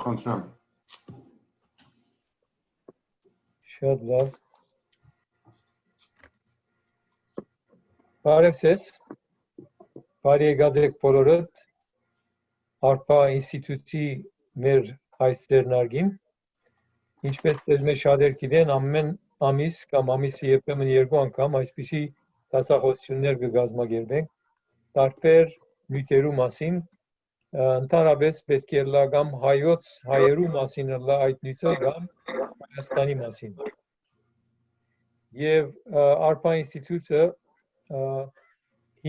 Խնդրեմ։ Շատ լավ։ Բարև ձեզ։ Բարի եկած եք բոլորդ Արփա ինստիտուտի մեր այս ձեռնարկին։ Ինչպես ձեզ մեջ շատեր գիտեն, ամեն ամիս կամ ամիսի երբեմն երկու անգամ այսպիսի դասախոսություններ կգազմագերբենք տարբեր նյութերու մասին, ընդհանրապես պետք է լա կամ հայոց հայերու մասին լա այդ նյութը կամ Հայաստանի մասին։ Եվ Արփա ինստիտուտը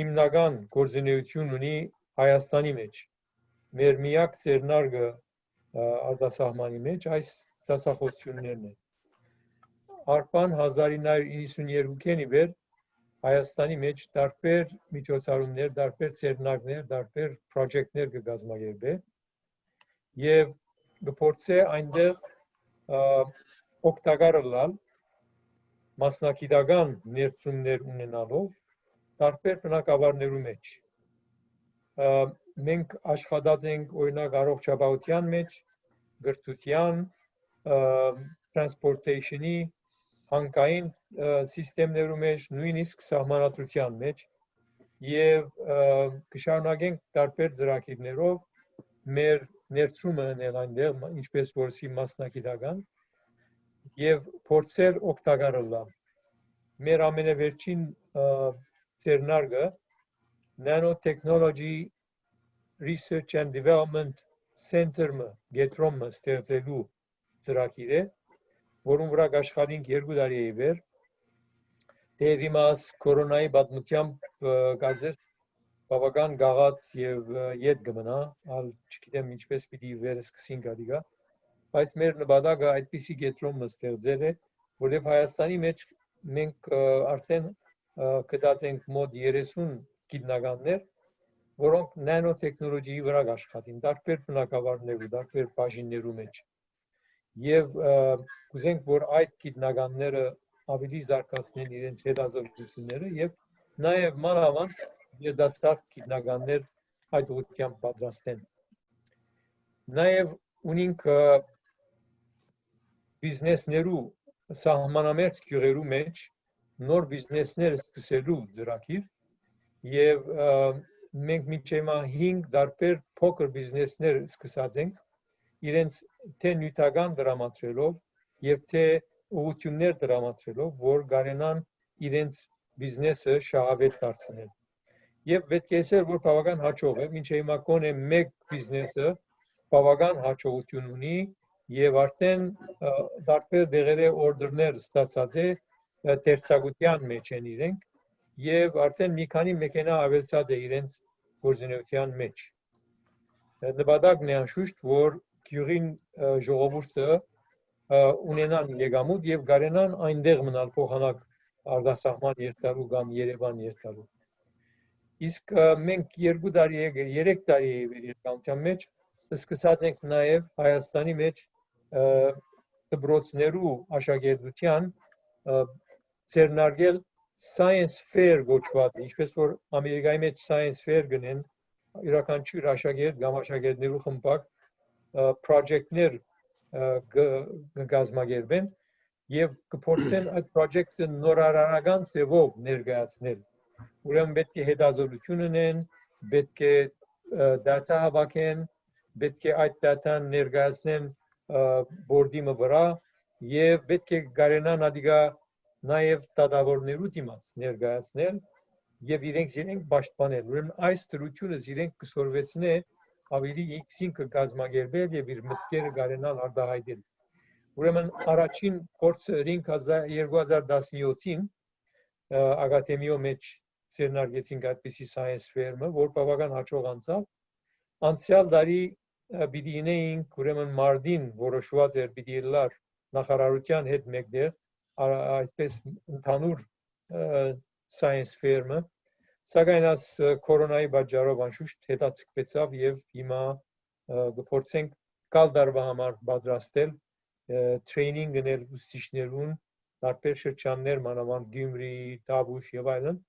հիմնական գործունեություն ունի Հայաստանի մեջ։ Մեր միակ ձեռնարկը արտասահմանի մեջ այս դասախոսություններն են։ Արփան 1992-ին ի վեր Հայաստանի մեջ տարբեր միջոցառումներ, տարբեր ձեռնարկներ, տարբեր պրոջեկտներ կգազմագերբե եւ կփորձե այնտեղ օգտակար լալ մասնակիտական ներդրումներ ունենալով տարբեր բնակավարներու մեջ։ Մենք աշխատած ենք օրինակ առողջապահության մեջ, գրթության, transportation-ի, հանքային սիստեմներու մեջ, նույնիսկ սահմանադրության մեջ եւ կշարունակենք տարբեր ծրագիրներով մեր ներդրումը անել այնտեղ, ինչպես որսի մասնակիտական եւ փորձել օգտակար լալ։ Մեր ամենավերջին ձեռնարկը Nanotechnology Research and Development Center-ը գետրոմը ստեղծելու ծրագիր է, որում վրա աշխատենք 2 տարի է վեր։ Դե դիմաց կորոնայի պատմությամբ կարծես բավական գաղած եւ ետ կմնա, ալ չգիտեմ ինչպես պիտի վերսկսենք ադիգա, բայց մեր նպատակը այդպիսի գետրոմը ստեղծել է, որովհետեւ Հայաստանի մեջ մենք արդեն գտած ենք մոտ 30 գիտնականներ, որոնք նանոտեխնոլոգիայի վրա աշխատին, տարբեր բնակավարներու, տարբեր բաժիններու մեջ։ Եվ կուզենք, որ այդ գիտնականները ավելի զարգացնեն իրենց հետազոտությունները եւ նաեւ մանավանդ երիտասարդ գիտնականներ այդ ուղղությամբ պատրաստեն։ Նաեւ ունենք բիզնեսներու սահմանամերձ գյուղերու մեջ նոր բիզնեսներ սկսելու ծրագիր եւ մենք մինչեւ 5 տարբեր փոքր բիզնեսներ սկսած ենք իրենց թե նյութական դրամատրելով եւ թե ուղղություններ դրամատրելով, որ կարենան իրենց բիզնեսը շահավետ դարձնել։ Եվ պետք է ասել, որ բավական հաջող է, մինչև հիմա կոնե մեկ բիզնեսը բավական հաջողություն ունի եւ արդեն տարբեր դեղերի օրդերներ ստացած է տերցակության մեջ են իրենք եւ արդեն մի քանի մեքենա ավելցած է իրենց գործունեության մեջ։ Նպատակն է անշուշտ, որ գյուղին ժողովուրդը ունենան եկամուտ եւ կարենան այնտեղ մնալ փոխանակ արտասահման երթալու կամ Երևան երթալու։ Իսկ մենք 2 տարի է, 3 տարի է վերջնության մեջ սկսած ենք նաեւ Հայաստանի մեջ դպրոցներու աշակերտության ձեռնարկել science fair գոչված, ինչպես որ Ամերիկայի մեջ science fair գնեն, յուրաքանչյուր աշակերտ կամ աշակերտներու խմբակ պրոջեկտներ կգազմագերբեն եւ կփորձեն այդ պրոջեկտը նորարարական ձևով ներկայացնել։ Ուրեմն պետք է հետազոտություն ունեն, պետք է data հավաքեն, պետք է այդ data-ն ներկայացնեն բորդի վրա եւ պետք է կարենան ադիգա նաեւ դատավորներու դիմաց ներկայացնել եւ իրենք պաշտպանել։ Ուրեմն այս դրությունը իրենք կսորվեցնե ավելի ինքը գազմագերբել եւ իր մտքերը կարենալ արտահայտել։ Ուրեմն առաջին փորձը 2017-ին ակադեմիո մեջ ձեռնարկեցինք այդպիսի science fair-ը, որ բավական հաջող անցավ։ Անցյալ տարի պիտի ինեինք ուրեմն մարտին որոշված էր պիտի լար նախարարության հետ մեկտեղ այսպես ընդհանուր science fair-ը, սակայն այս կորոնայի պատճառով անշուշտ հետաձգվեցավ եւ հիմա կփորձենք գալ դարվա համար պատրաստել training գնել ուսուցիչներուն տարբեր շրջաններ մանավանդ Գյումրի, Տավուշ եւ այլն,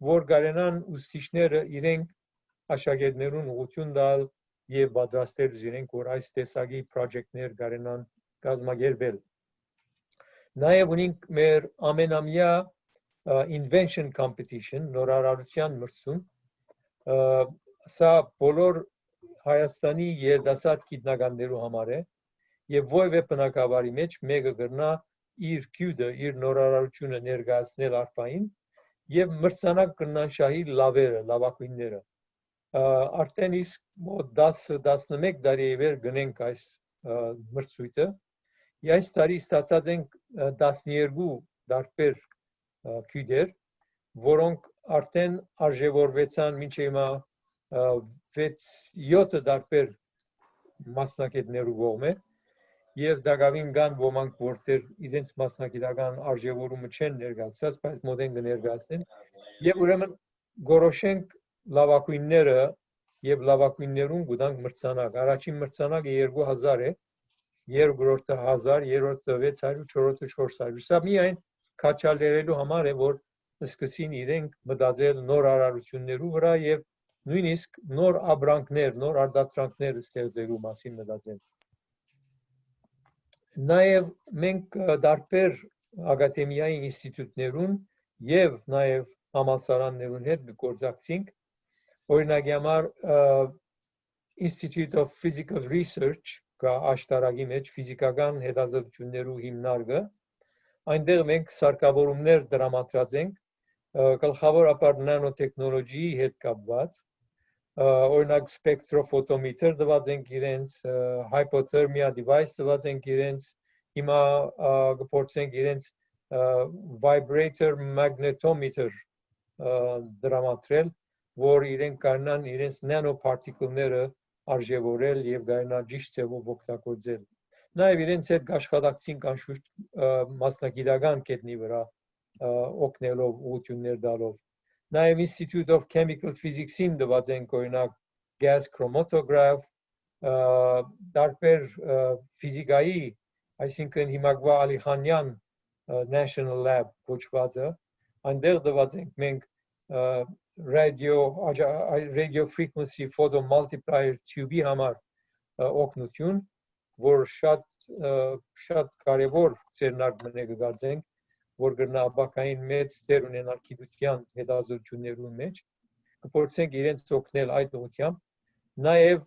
որ կարենան ուսուցիչները իրենք աշակերտներուն ուղղություն տալ եւ պատրաստել իրենք, որ այս տեսակի project-ներ կարենան կազմակերպել։ Նաեւ ունենք մեր ամենամյա invention competition, նորարարության մրցում, սա բոլոր Հայաստանի երիտասարդ գիտնականներու համար է եւ ովևէ բնակավարի մեջ մեկը կգնա իր քյուդը, իր նորարարությունը ներկայացնել արբային եւ մրցանակ կգնան շահի լավերը, լավագույնները։ Արդեն իսկ մոտ 10-11 տարի է վեր գնենք այս մրցույթը։ Այս տարի ստացած ենք 12 տարբեր քյուդեր, որոնք արդեն արժևորվեցան մինչև հիմա 6-7 տարբեր մասնակիցներու կողմէ եւ դակավին կան ոմանք, որտեղ իրենց մասնակիտական արժևորումը չեն ներկայացած, բայց մոդեն կներկայացնեն եւ ուրեմն գորոշենք լավագույնները եւ լավագույններուն կտանք մրցանակ։ Առաջին մրցանակը 2000 է, երկրորդը 1000, երրորդը 600, չորրորդը 400։ Սա միայն քաչալերելու համար է, որ սկսին իրենք մտածել նոր արարություններու վրա եւ նույնիսկ նոր ապրանքներ, նոր արտադրանքներ ստեղծելու մասին մտածել։ Նաեւ մենք տարբեր ակադեմիայի ինստիտուտներուն եւ նաեւ համալսարաններուն հետ գործակցենք։ Օրինակի համար Institute of Physical Research կա աշտարակի մեջ ֆիզիկական հետազոտություններու հիմնարկը։ Այնտեղ մենք սարքավորումներ դրամատրած ենք, գլխավորապես նանոտեխնոլոգիի հետ կապված, օրինակ spectrophotometer տված ենք իրենց, hypothermia device տված ենք իրենց, հիմա կփորձենք իրենց vibrator magnetometer դրամատրել, որ իրենք կարողանան իրենց նանոպարտիկլները արժևորել եւ կարողանան ճիշտ ձևով օգտագործել։ Նաեւ իրենց հետ աշխատակցին անշուշտ մասնագիտական կետնի վրա օգնելով ուղղություններ տալով։ Նաեւ Institute of Chemical Physics-ին տված ենք օրինակ gas chromatograph, տարբեր ֆիզիկայի, այսինքն հիմակվա Ալիխանյան National Lab կոչվածը, այնտեղ տված ենք մենք radio frequency photo multiplier tube-ի համար օգնություն, որ շատ կարևոր ձեռնարկ մնե կգործենք, որ գտնաբակային մեծ դեր ունենալ գիտության հետազոտություններու մեջ, կփորձենք իրենց օգնել այդ ուղղությամբ, նաև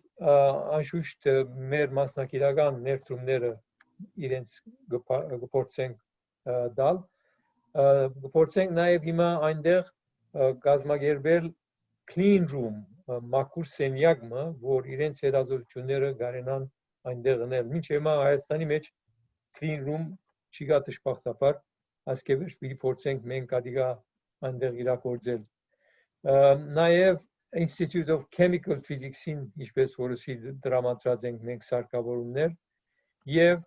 անշուշտ մեր մասնակիտական ներդրումները իրենց կփորձենք տալ, կփորձենք նաև հիմա այնտեղ կազմակերպել clean room, մաքուր սենյակը, որ իրենց հետազոտությունները կարենան այնտեղ անել։ Մինչ հիմա Հայաստանի մեջ clean room չի գա դժբախտաբար, ասկևեր պիտի փորձենք մենք ադիգա այնտեղ իրագործել։ Նաև Institute of Chemical Physics-ին, ինչպես որսի դրամատրած ենք մենք սարքավորումներ եւ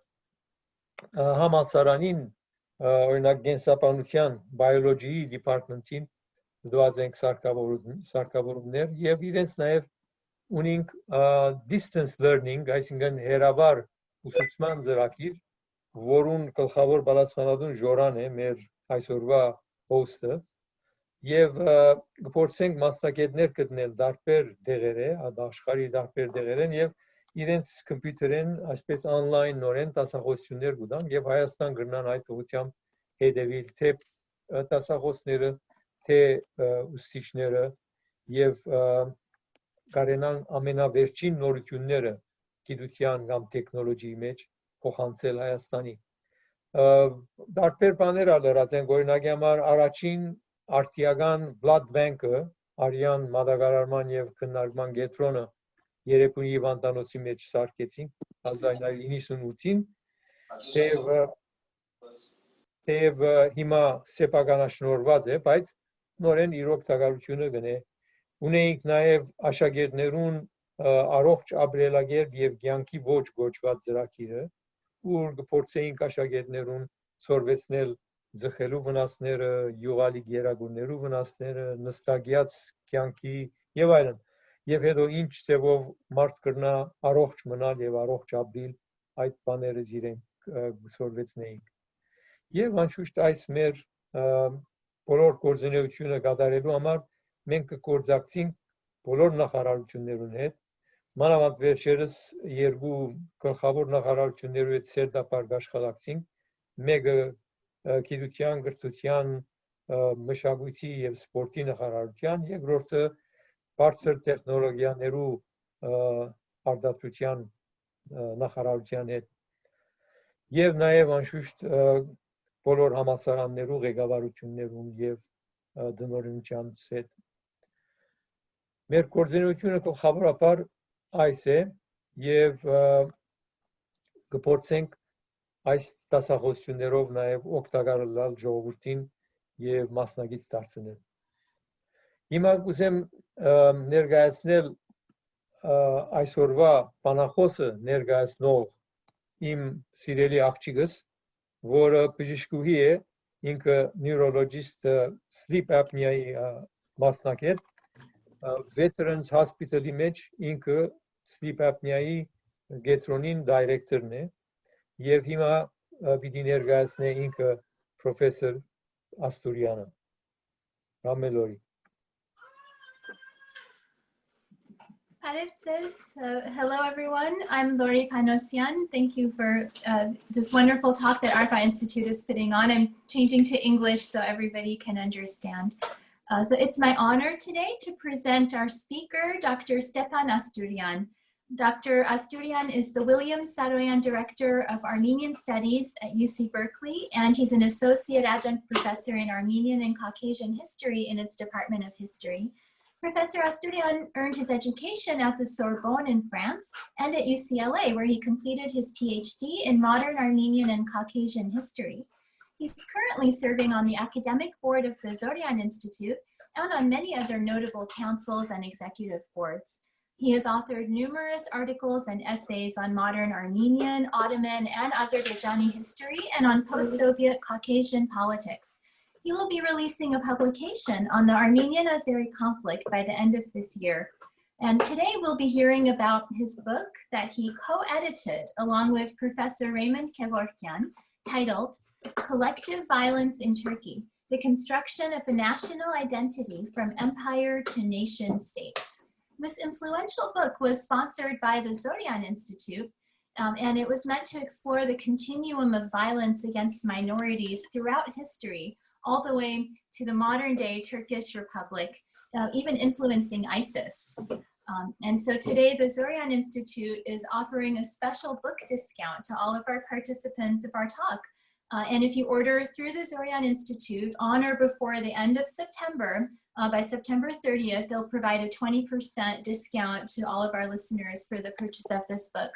համալսարանին, օրինակ կենսաբանության biology department-ին դված ենք սարքավորումներ եւ իրենց նաև ունենք distance learning, այսինքն հեռավար ուսուցման ծրագիր, որուն գլխավոր պատասխանատուն Ժորան է, մեր այսօրվա host-ը, եւ կփորձենք մասնակիցներ գտնել տարբեր տեղերը, աշխարհի տարբեր տեղերեն եւ իրենց կոմպյուտերեն այսպես on-line նորեն դասախոսություններ կտան եւ Հայաստան գրնան այդ ուղղությամբ հետևել թե դասախոսները, թե ուսուցիչները եւ կարենան ամենավերջին նորությունները գիտության կամ տեխնոլոգիի մեջ փոխանցել Հայաստանի։ Տարբեր բաներ ալրած են, օրինակի համար առաջին արտիական blood bank-ը, արյան մատակարարման եւ քննարկման կենտրոնը Երևանի հիվանդանոցի մեջ սարքեցինք 1998-ին, թեև հիմա սեփականաշնորհված է, բայց նորեն իր օգտակարությունը գնե։ Ունենք նաև աշակերտներուն առողջ ապրելակերպ եւ կյանքի ոճ գոչված ծրագիրը, ուր կփորձեինք աշակերտներուն սորվեցնել ձգելու վնասները, յուղալի գերագույններու վնասները, նստակյաց կյանքի եւ այլն։ Եվ հետո ինչ ձևով մարդ կրնա առողջ մնալ եւ առողջ ապրիլ, այդ բաները իրենք սորվեցնեինք։ Եվ անշուշտ այս մեր բոլոր գործունեությունը կատարելու համար մենք կգործակցենք բոլոր նախարարություններուն հետ, Մանավանդ վերջերս երկու գլխավոր նախարարություններու հետ սերտապարկ աշխատեցինք, մեկը գիտության, գրթության, մշակույթի եւ սպորտի նախարարության, երկրորդը բարձր տեխնոլոգիաներու արտադրության նախարարության հետ եւ նաեւ անշուշտ բոլոր համալսարաններու ղեկավարություններուն եւ դնորոշանց հետ մեր կորձունությունը գլխավորապես այս է եւ կփորձենք այս դասախոսություններով նաեւ օգտակար լինել ժողովրդին եւ մասնակից դարձնել հիմա կուզեմ ներկայացնել այսօրվա բանախոսը ներկայացնող իմ սիրելի աղջիկս, որը բժշկուհի է, ինքը neurologist sleep apnea-ի մասնակետ, Veterans Hospital-ի մեջ ինքը sleep apnea-ի գետրոնին դայրեկտորն է, եւ հիմա պիտի ներկայացնե ինքը պրոֆեսոր Աստուրյանը։ Ռամելորի։ Arif says, hello everyone, I'm Lori Panosian. Thank you for this wonderful talk that ARPA Institute is putting on. I'm changing to English so everybody can understand. So it's my honor today to present our speaker, Dr. Stepan Asturian. Dr. Asturian is the William Saroyan Director of Armenian Studies at UC Berkeley, and he's an Associate Adjunct Professor in Armenian and Caucasian History in its Department of History. Professor Asturian earned his education at the Sorbonne in France and at UCLA, where he completed his PhD in modern Armenian and Caucasian history. He's currently serving on the academic board of the Zoryan Institute and on many other notable councils and executive boards. He has authored numerous articles and essays on modern Armenian, Ottoman, and Azerbaijani history and on post-Soviet Caucasian politics. He will be releasing a publication on the Armenian-Azeri conflict by the end of this year. And today we'll be hearing about his book that he co-edited along with Professor Raymond Kevorkian, titled Collective Violence in Turkey, The Construction of a National Identity from Empire to Nation State. This influential book was sponsored by the Zoryan Institute, and it was meant to explore the continuum of violence against minorities throughout history, all the way to the modern day Turkish Republic, even influencing ISIS. And so today the Zoryan Institute is offering a special book discount to all of our participants of our talk. And if you order through the Zoryan Institute on or before the end of September, by September 30th, they'll provide a 20% discount to all of our listeners for the purchase of this book.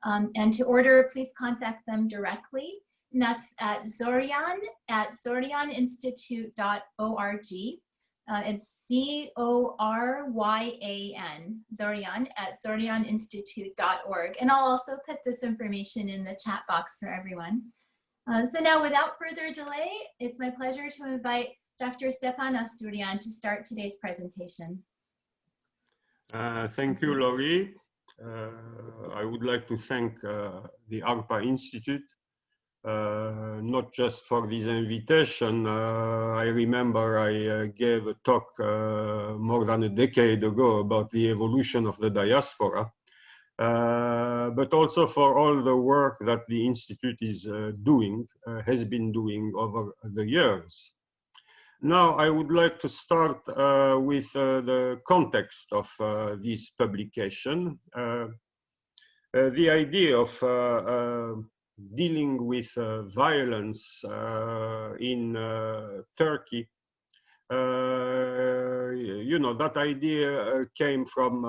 And to order, please contact them directly. And that's at zoryaninstitute.org. It's Z-O-R-Y-A-N, Zoryan, at zoryaninstitute.org. And I'll also put this information in the chat box for everyone. So now, without further delay, it's my pleasure to invite Dr. Stepan Asturian to start today's presentation. Thank you, Lori. I would like to thank the ARPA Institute, not just for this invitation. I remember I gave a talk more than a decade ago about the evolution of the diaspora, but also for all the work that the Institute is has been doing over the years. Now, I would like to start with the context of this publication. The idea of dealing with violence in Turkey, you know, that idea came from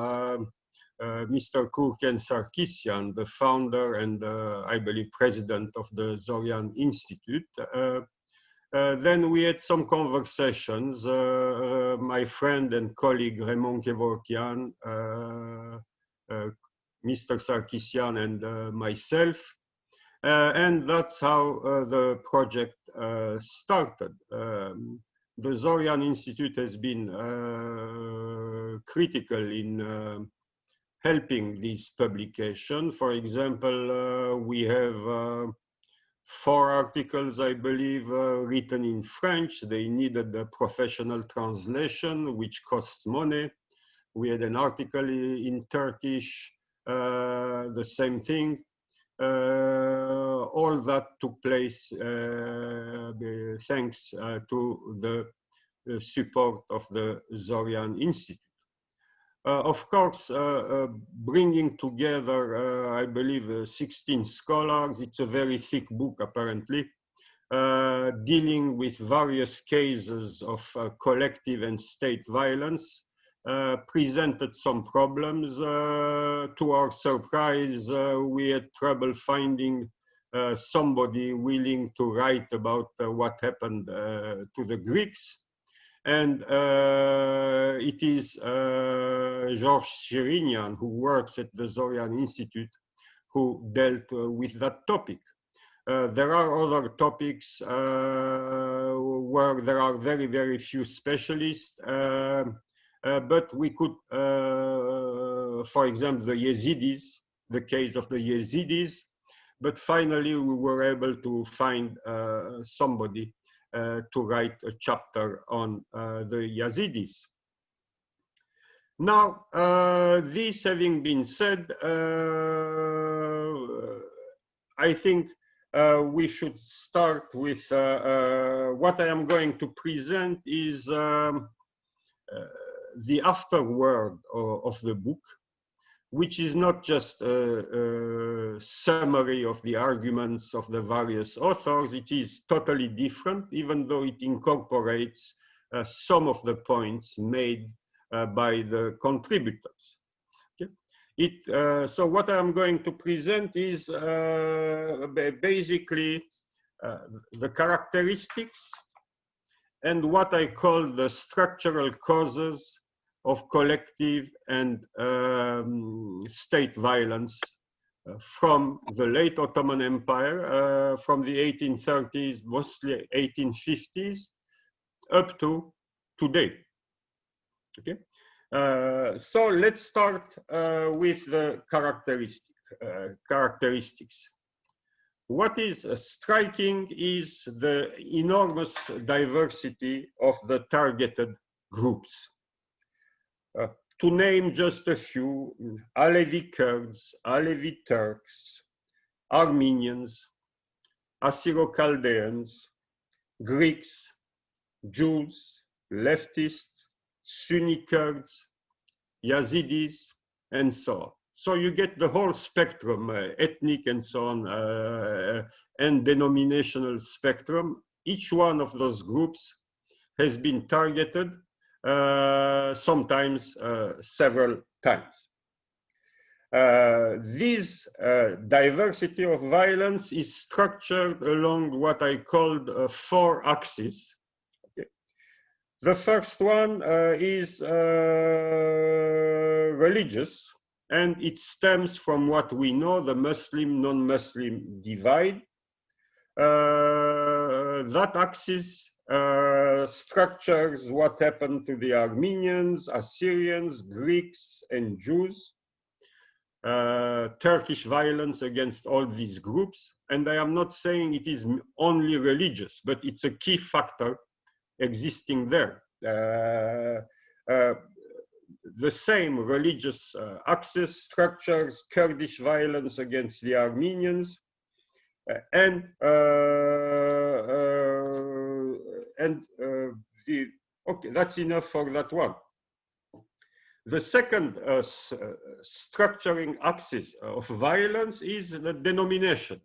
Mr. Kevorkian Sarkisian, the founder and I believe president of the Zoryan Institute. Then we had some conversations, my friend and colleague Raymond Kevorkian, Mr. Sarkisian and myself, and that's how the project started. The Zoryan Institute has been critical in helping this publication. For example, we have 4 articles, I believe, written in French. They needed a professional translation, which costs money. We had an article in Turkish, the same thing. All that took place thanks to the support of the Zorian Institute. Of course, bringing together, I believe, 16 scholars, it's a very thick book apparently, dealing with various cases of collective and state violence, presented some problems. To our surprise, we had trouble finding somebody willing to write about what happened to the Greeks. And it is George Chirinian, who works at the Zorian Institute, who dealt with that topic. There are other topics where there are very, very few specialists, but we could, for example, the Yazidis, the case of the Yazidis, but finally we were able to find somebody to write a chapter on the Yazidis. Now, this having been said, I think we should start with what I am going to present is the afterword of the book, which is not just a summary of the arguments of the various authors. It is totally different, even though it incorporates some of the points made by the contributors. Okay? So what I'm going to present is basically the characteristics and what I call the structural causes of collective and state violence from the late Ottoman Empire, from the 1830s, mostly 1850s, up to today. Okay, so let's start with the characteristics. What is striking is the enormous diversity of the targeted groups. To name just a few: Alevi Kurds, Alevi Turks, Armenians, Assyro-Chaldeans, Greeks, Jews, leftists, Sunni Kurds, Yazidis, and so on. So you get the whole spectrum, ethnic and so on, and denominational spectrum. Each one of those groups has been targeted, sometimes several times. This diversity of violence is structured along what I called 4 axes. Okay. The first one is religious, and it stems from what we know, the Muslim-non-Muslim divide. That axis structures what happened to the Armenians, Assyrians, Greeks, and Jews. Turkish violence against all these groups. And I am not saying it is only religious, but it's a key factor existing there. The same religious axis structures Kurdish violence against the Armenians, okay, that's enough for that one. The second structuring axis of violence is the denomination.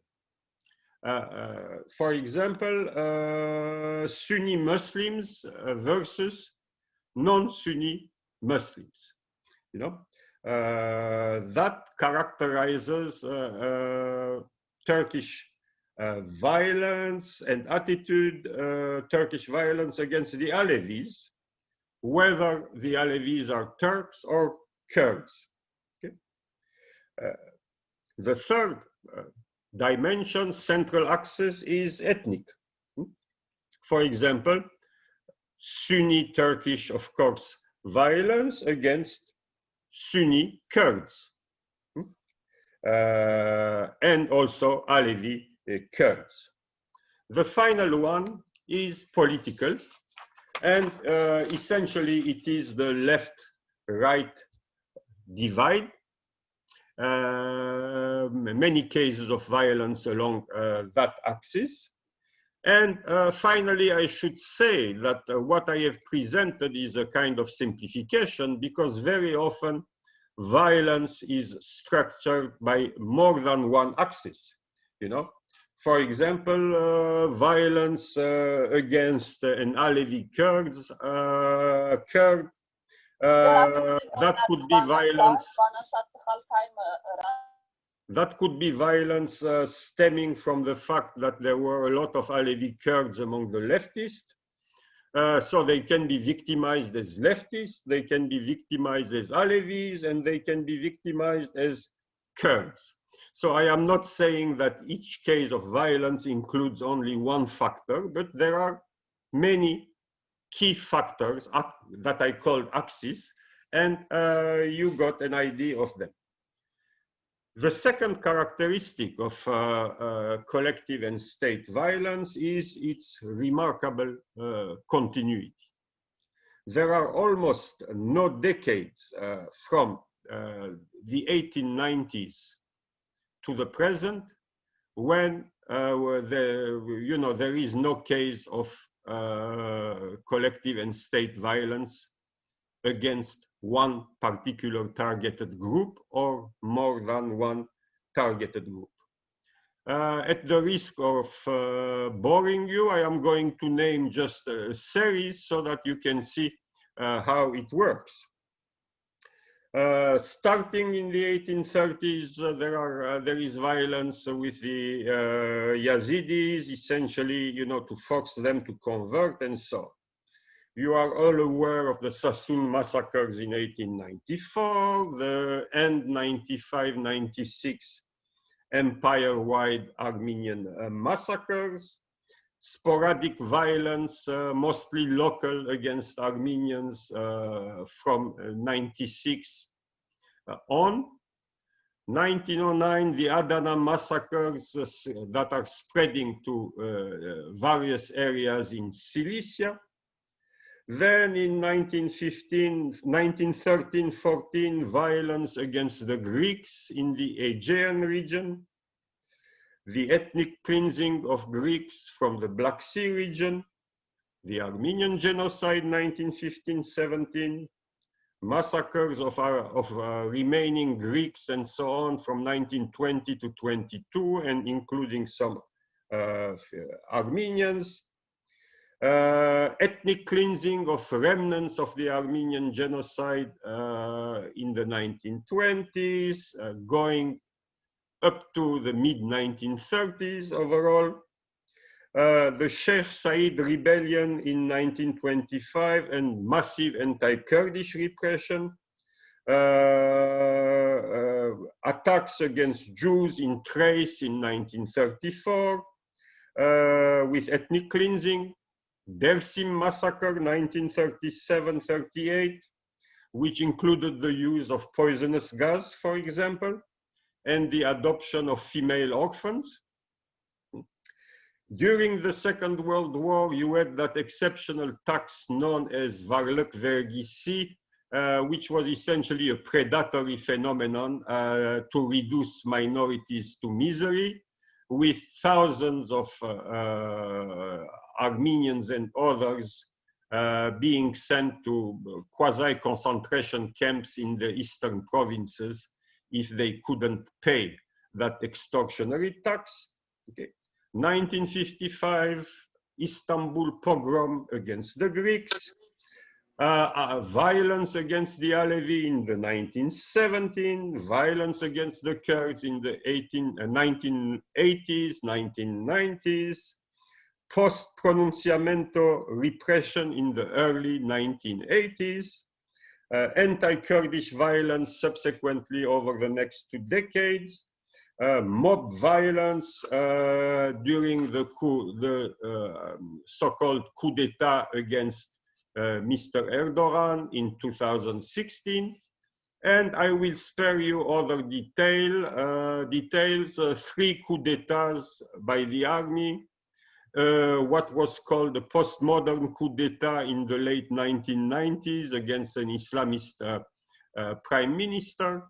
For example, Sunni Muslims versus non-Sunni Muslims. You know, that characterizes Turkish violence and attitude, Turkish violence against the Alevis, whether the Alevis are Turks or Kurds. Okay? The third dimension, central axis, is ethnic. For example, Sunni Turkish, of course, violence against Sunni Kurds, and also Alevi Kurds. The final one is political, and essentially it is the left right divide. Many cases of violence along that axis. And finally, I should say that what I have presented is a kind of simplification, because very often violence is structured by more than one axis. You know, for example, violence against an Alevi Kurds, that could be violence. That could be violence stemming from the fact that there were a lot of Alevi Kurds among the leftists. So they can be victimized as leftists, they can be victimized as Alevis, and they can be victimized as Kurds. So I am not saying that each case of violence includes only one factor, but there are many key factors that I called axes, and you got an idea of them. The second characteristic of collective and state violence is its remarkable continuity. There are almost no decades from the 1890s to the present when there is no case of collective and state violence against one particular targeted group or more than one targeted group. At the risk of boring you, I am going to name just a series so that you can see how it works. Starting in the 1830s, there is violence with the Yazidis, essentially, to force them to convert and so on. You are all aware of the Sassoon massacres in 1894, the end 95-96 empire-wide Armenian massacres, sporadic violence, mostly local, against Armenians from 96 on. 1909, the Adana massacres that are spreading to various areas in Cilicia. Then in 1913-14, violence against the Greeks in the Aegean region, the ethnic cleansing of Greeks from the Black Sea region, the Armenian genocide 1915-17, massacres of remaining Greeks and so on from 1920 to 22, and including some Armenians. Ethnic cleansing of remnants of the Armenian genocide in the 1920s, going up to the mid-1930s overall. The Sheikh Said rebellion in 1925 and massive anti-Kurdish repression. Attacks against Jews in Thrace in 1934 with ethnic cleansing. Dersim massacre 1937-38, which included the use of poisonous gas, for example, and the adoption of female orphans. During the Second World War, you had that exceptional tax known as varlık vergisi, which was essentially a predatory phenomenon to reduce minorities to misery, with thousands of Armenians and others being sent to quasi-concentration camps in the eastern provinces if they couldn't pay that extortionary tax. Okay. 1955, Istanbul Pogrom against the Greeks, violence against the Alevi in the 1917, violence against the Kurds in the 1980s, 1990s, post-pronunciamento repression in the early 1980s, anti-Kurdish violence subsequently over the next 2 decades, mob violence during the so-called coup d'etat against Mr. Erdogan in 2016. And I will spare you other details, 3 coup d'etats by the army, what was called a postmodern coup d'etat in the late 1990s against an Islamist prime minister,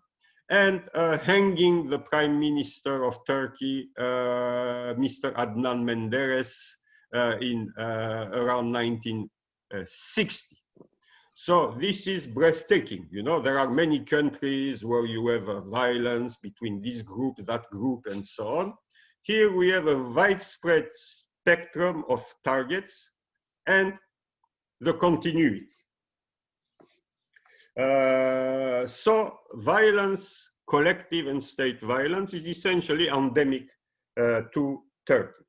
and hanging the prime minister of Turkey, Mr. Adnan Menderes, in around 1960. So this is breathtaking. You know, there are many countries where you have a violence between this group, that group, and so on. Here we have a widespread spectrum of targets and the continuity. So violence, collective and state violence, is essentially endemic to Turkey.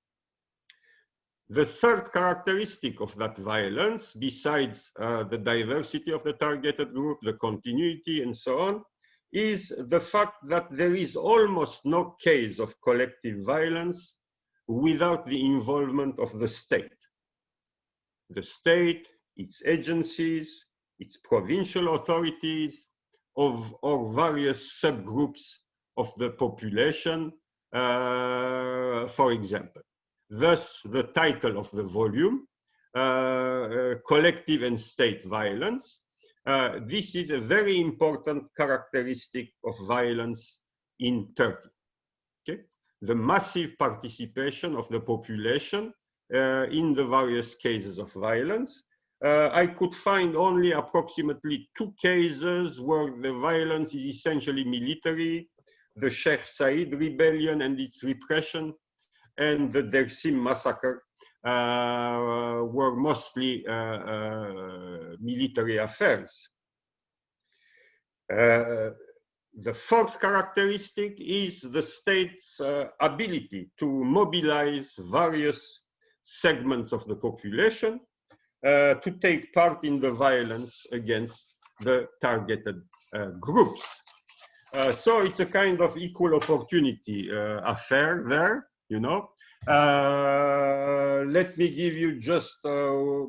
The third characteristic of that violence, besides the diversity of the targeted group, the continuity, and so on, is the fact that there is almost no case of collective violence without the involvement of the state. The state, its agencies, its provincial authorities, or various subgroups of the population, for example. Thus, the title of the volume, Collective and State Violence. This is a very important characteristic of violence in Turkey. Okay? The massive participation of the population in the various cases of violence. I could find only approximately 2 cases where the violence is essentially military: the Sheikh Said rebellion and its repression, and the Dersim massacre were mostly military affairs. The fourth characteristic is the state's ability to mobilize various segments of the population to take part in the violence against the targeted groups. So it's a kind of equal opportunity affair there, you know. Let me give you just a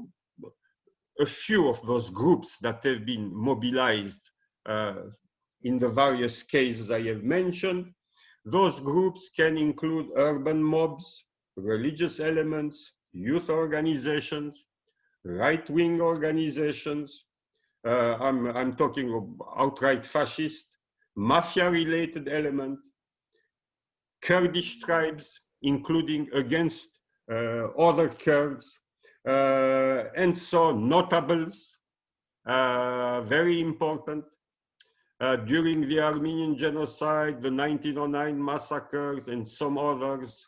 few of those groups that have been mobilized in the various cases I have mentioned. Those groups can include urban mobs, religious elements, youth organizations, right-wing organizations. I'm talking of outright fascist, mafia-related element, Kurdish tribes, including against other Kurds, and so notables, very important. During the Armenian genocide, the 1909 massacres, and some others,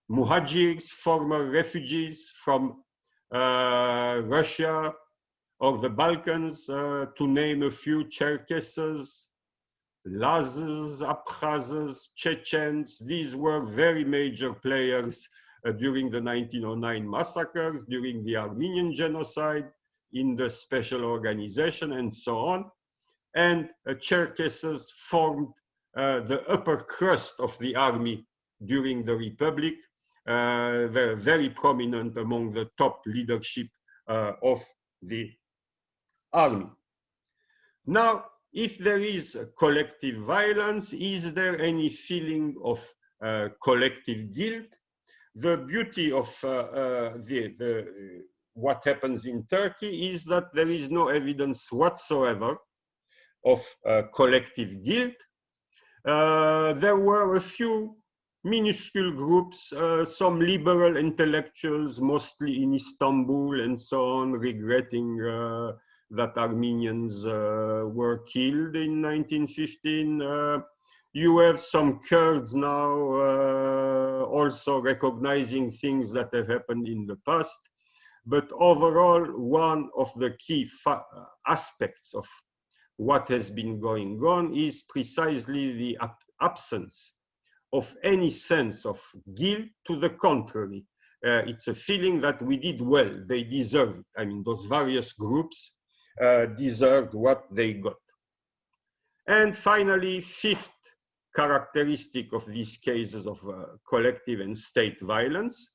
Muhajirs, former refugees from Russia or the Balkans, to name a few, Cherkesses, Lazes, Abkhazes, Chechens. These were very major players during the 1909 massacres, during the Armenian genocide, in the special organization, and so on. And Cherkesses formed the upper crust of the army during the Republic. They're very prominent among the top leadership of the army. Now, if there is collective violence, is there any feeling of collective guilt? The beauty of what happens in Turkey is that there is no evidence whatsoever of collective guilt. There were a few minuscule groups, some liberal intellectuals, mostly in Istanbul and so on, regretting that Armenians were killed in 1915. You have some Kurds now also recognizing things that have happened in the past. But overall, one of the key aspects of what has been going on is precisely the absence of any sense of guilt. To the contrary, it's a feeling that we did well, they deserve it. I mean, those various groups deserved what they got. And finally, fifth characteristic of these cases of collective and state violence,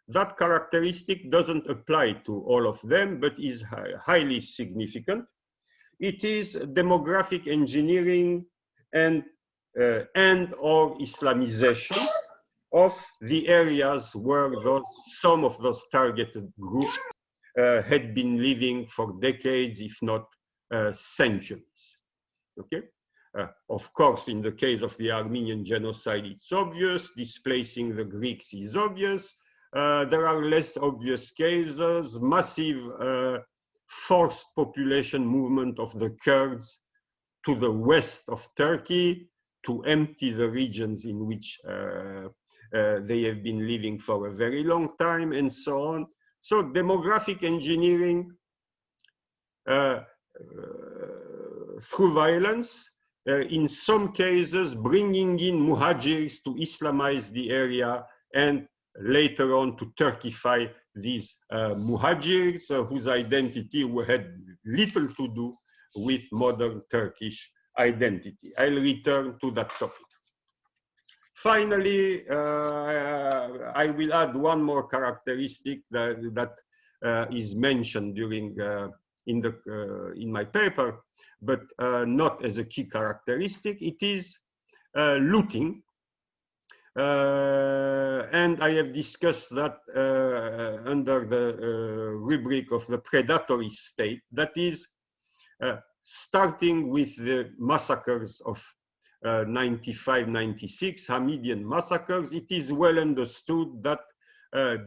that characteristic doesn't apply to all of them, but is highly significant. It is demographic engineering and or Islamization of the areas where some of those targeted groups had been living for decades, if not centuries. Okay. Of course, in the case of the Armenian genocide, it's obvious. Displacing the Greeks is obvious. There are less obvious cases, massive forced population movement of the Kurds to the west of Turkey to empty the regions in which they have been living for a very long time, and so on. So demographic engineering through violence, in some cases bringing in muhajirs to Islamize the area and later on to Turkify these muhajirs whose identity had little to do with modern Turkish identity. I'll return to that topic. Finally, I will add one more characteristic that is mentioned during in my paper, but not as a key characteristic. It is looting. And I have discussed that under the rubric of the predatory state, that is starting with the massacres of 95-96, Hamidian massacres. It is well understood that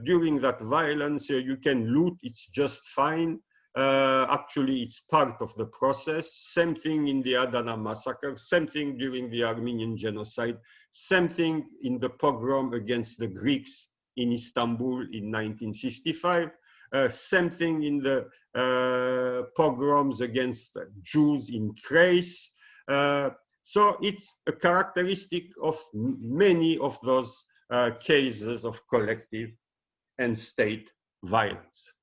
during that violence you can loot, it's just fine. Actually, it's part of the process. Same thing in the Adana massacre, same thing during the Armenian genocide, same thing in the pogrom against the Greeks in Istanbul in 1955, same thing in the pogroms against Jews in Thrace. So it's a characteristic of many of those cases of collective and state violence.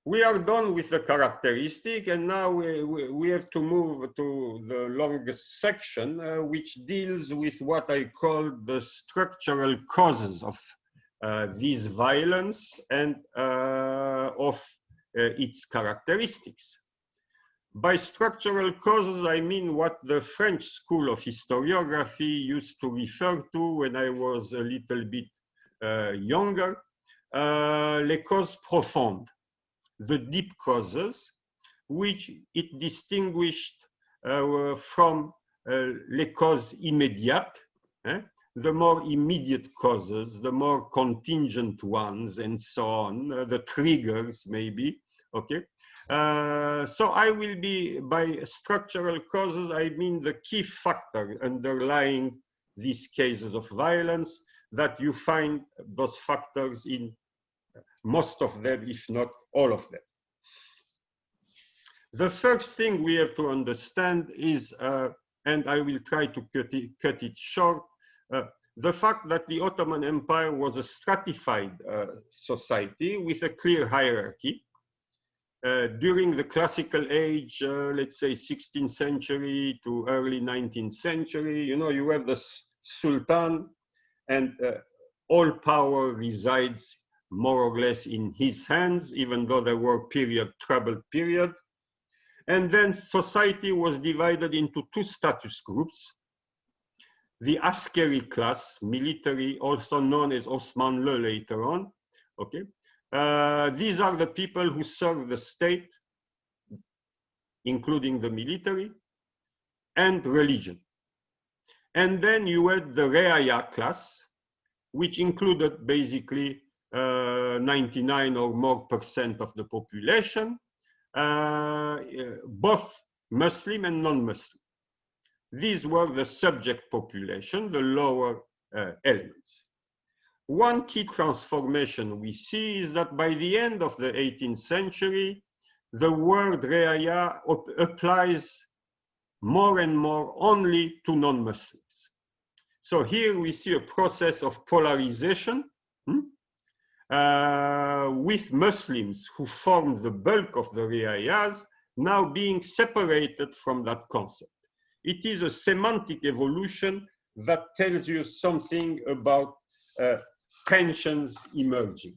We are done with the characteristic, and now we have to move to the longest section, which deals with what I call the structural causes of this violence and of its characteristics. By structural causes, I mean what the French school of historiography used to refer to when I was a little bit younger, les causes profondes, the deep causes, which it distinguished from les causes immédiates, the more immediate causes, the more contingent ones, and so on, the triggers maybe, okay? So I will be, by structural causes, I mean the key factor underlying these cases of violence, that you find those factors in most of them, if not all of them. The first thing we have to understand is, and I will try to cut it short, the fact that the Ottoman Empire was a stratified society with a clear hierarchy. During the classical age, let's say 16th century to early 19th century, you know, you have the Sultan, and all power resides more or less in his hands, even though there were troubled period. And then society was divided into two status groups. The askeri class, military, also known as Osmanlı later on, okay? These are the people who serve the state, including the military, and religion. And then you had the reaya class, which included basically 99 or more % of the population, both Muslim and non-Muslim. These were the subject population, the lower elements. One key transformation we see is that by the end of the 18th century, the word reaya applies more and more only to non-Muslims. So here we see a process of polarization with Muslims who formed the bulk of the reayas now being separated from that concept. It is a semantic evolution that tells you something about tensions emerging.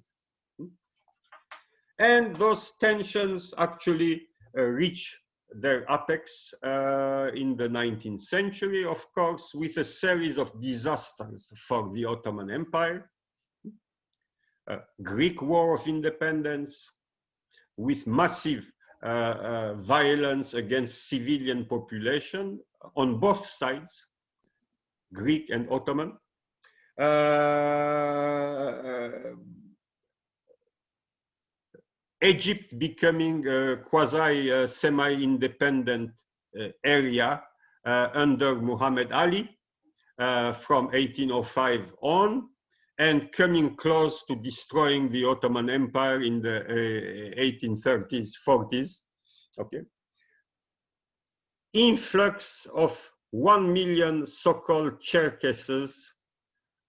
And those tensions actually reach their apex in the 19th century, of course, with a series of disasters for the Ottoman Empire. Greek War of Independence, with massive violence against civilian population on both sides, Greek and Ottoman. Egypt becoming a quasi semi-independent area under Muhammad Ali from 1805 on, and coming close to destroying the Ottoman Empire in the 1830s, 40s. Okay. Influx of 1 million so-called Cherkesses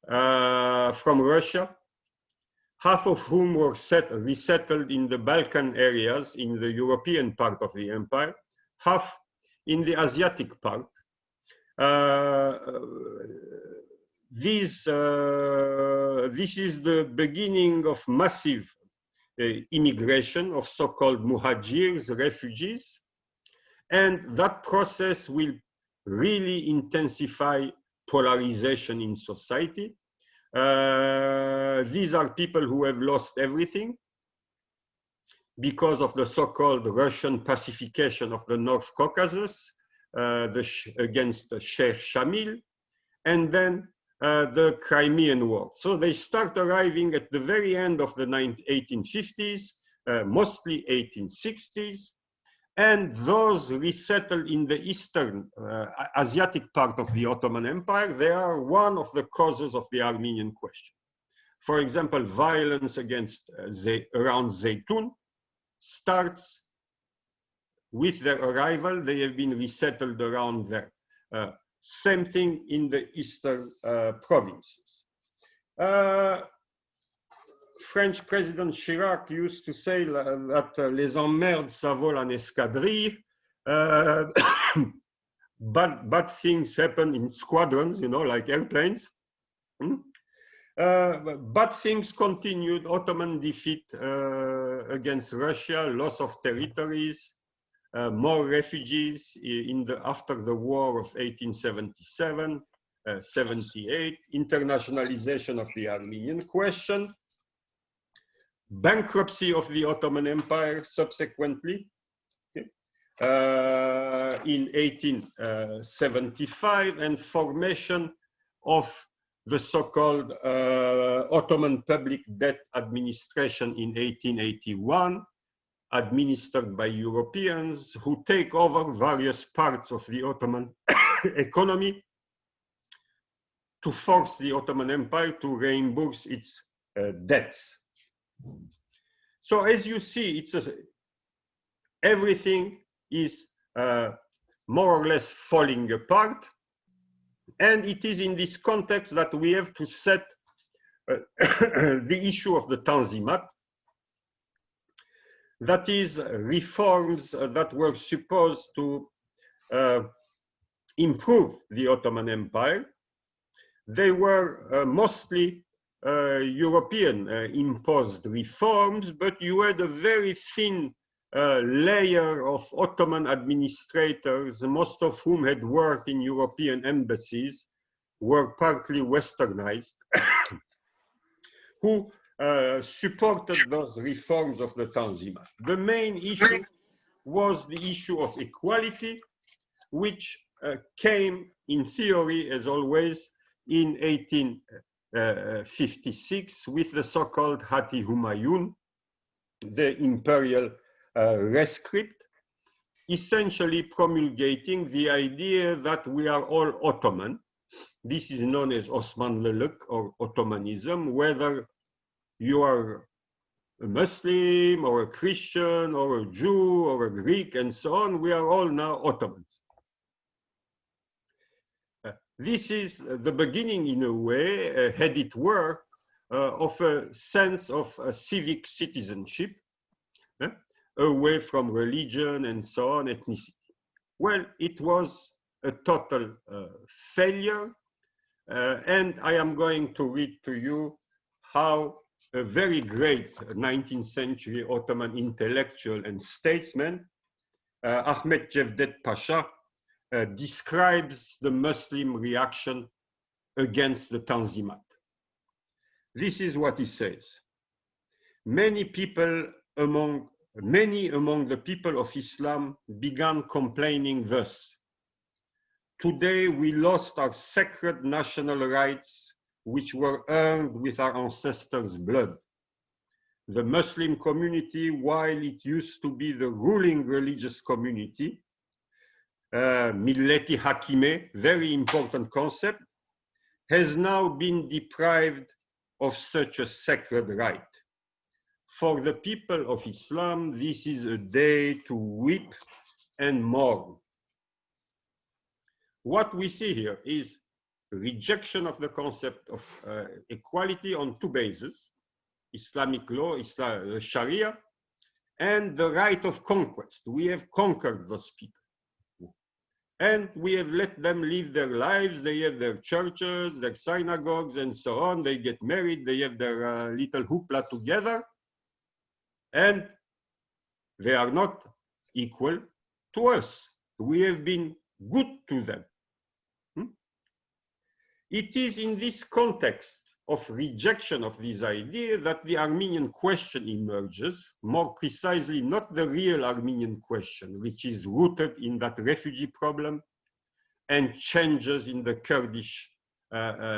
from Russia, half of whom were resettled in the Balkan areas in the European part of the empire, half in the Asiatic part. This is the beginning of massive immigration of so-called muhajirs, refugees, and that process will really intensify polarization in society. These are people who have lost everything because of the so-called Russian pacification of the North Caucasus against Sheikh Shamil, and then the Crimean War. So they start arriving at the very end of the 1850s, mostly 1860s, and those resettled in the eastern Asiatic part of the Ottoman Empire, they are one of the causes of the Armenian question. For example, violence against around Zeytun starts with their arrival. They have been resettled around there. Same thing in the eastern provinces. French President Chirac used to say that les emmerdes, ça vole en escadrille. Bad things happen in squadrons, you know, like airplanes. Bad things continued. Ottoman defeat against Russia, loss of territories, more refugees after the war of 1877, 78, internationalization of the Armenian question, bankruptcy of the Ottoman Empire subsequently, okay, in 1875, and formation of the so-called Ottoman Public Debt Administration in 1881, administered by Europeans who take over various parts of the Ottoman economy to force the Ottoman Empire to reimburse its debts. So as you see, everything is more or less falling apart. And it is in this context that we have to set the issue of the Tanzimat. That is, reforms that were supposed to improve the Ottoman Empire. They were mostly European imposed reforms, but you had a very thin layer of Ottoman administrators, most of whom had worked in European embassies, were partly westernized, who supported those reforms of the Tanzimat. The main issue was the issue of equality, which came in theory, as always, in 1856 with the so-called Hati Humayun, the imperial rescript, essentially promulgating the idea that we are all Ottoman. This is known as Osmanlılık or Ottomanism, whether you are a Muslim or a Christian or a Jew or a Greek and so on, we are all now Ottomans. This is the beginning, in a way, had it were, of a sense of civic citizenship, away from religion and so on, ethnicity. Well, it was a total failure, and I am going to read to you how a very great 19th century Ottoman intellectual and statesman, Ahmet Cevdet Pasha, describes the Muslim reaction against the Tanzimat. This is what he says. Many people among many among the people of Islam began complaining thus: today we lost our sacred national rights, which were earned with our ancestors' blood. The Muslim community, while it used to be the ruling religious community, milleti hakime, very important concept, has now been deprived of such a sacred right. For the people of Islam, this is a day to weep and mourn. What we see here is rejection of the concept of equality on two bases: Islamic law, Sharia, and the right of conquest. We have conquered those people. And we have let them live their lives. They have their churches, their synagogues, and so on. They get married. They have their little hoopla together. And they are not equal to us. We have been good to them. It is in this context of rejection of this idea that the Armenian question emerges, more precisely not the real Armenian question, which is rooted in that refugee problem and changes in the Kurdish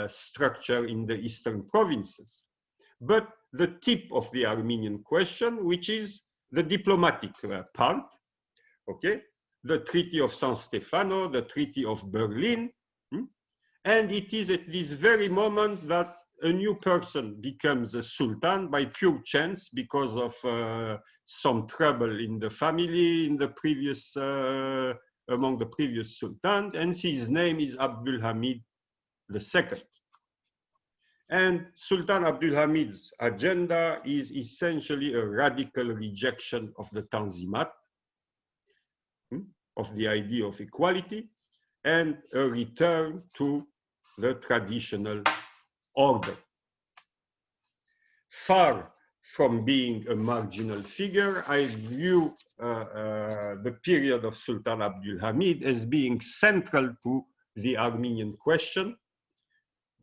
structure in the eastern provinces, but the tip of the Armenian question, which is the diplomatic part, okay? The Treaty of San Stefano, the Treaty of Berlin, and it is at this very moment that a new person becomes a sultan by pure chance because of some trouble in the family in the previous, among the previous sultans, and his name is Abdul Hamid II. And Sultan Abdul Hamid's agenda is essentially a radical rejection of the Tanzimat, of the idea of equality, and a return to the traditional order. Far from being a marginal figure, I view the period of Sultan Abdul Hamid as being central to the Armenian question,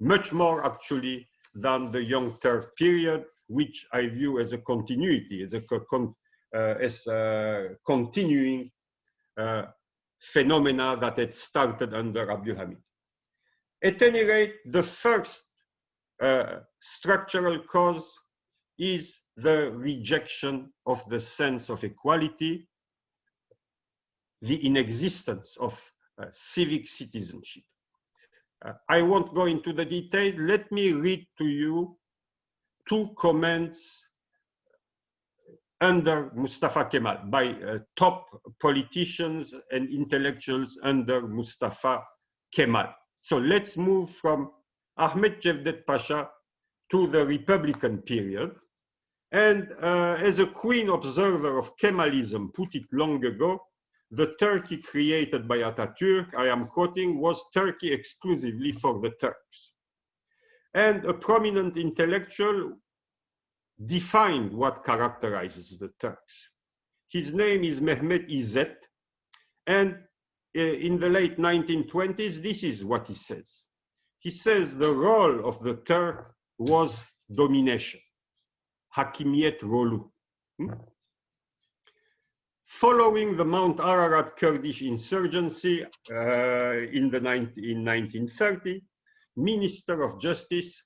much more actually than the Young Turk period, which I view as a continuity, as a continuing phenomena that had started under Abdul Hamid. At any rate, the first structural cause is the rejection of the sense of equality, the inexistence of civic citizenship. I won't go into the details. Let me read to you two comments under Mustafa Kemal by top politicians and intellectuals under Mustafa Kemal. So let's move from Ahmet Cevdet Pasha to the Republican period. And as a keen observer of Kemalism put it long ago, the Turkey created by Atatürk, I am quoting, was Turkey exclusively for the Turks. And a prominent intellectual defined what characterizes the Turks. His name is Mehmet İzzet, and in the late 1920s, this is what he says. He says the role of the Turk was domination, hakimiyet rolu. Following the Mount Ararat Kurdish insurgency in 1930, Minister of Justice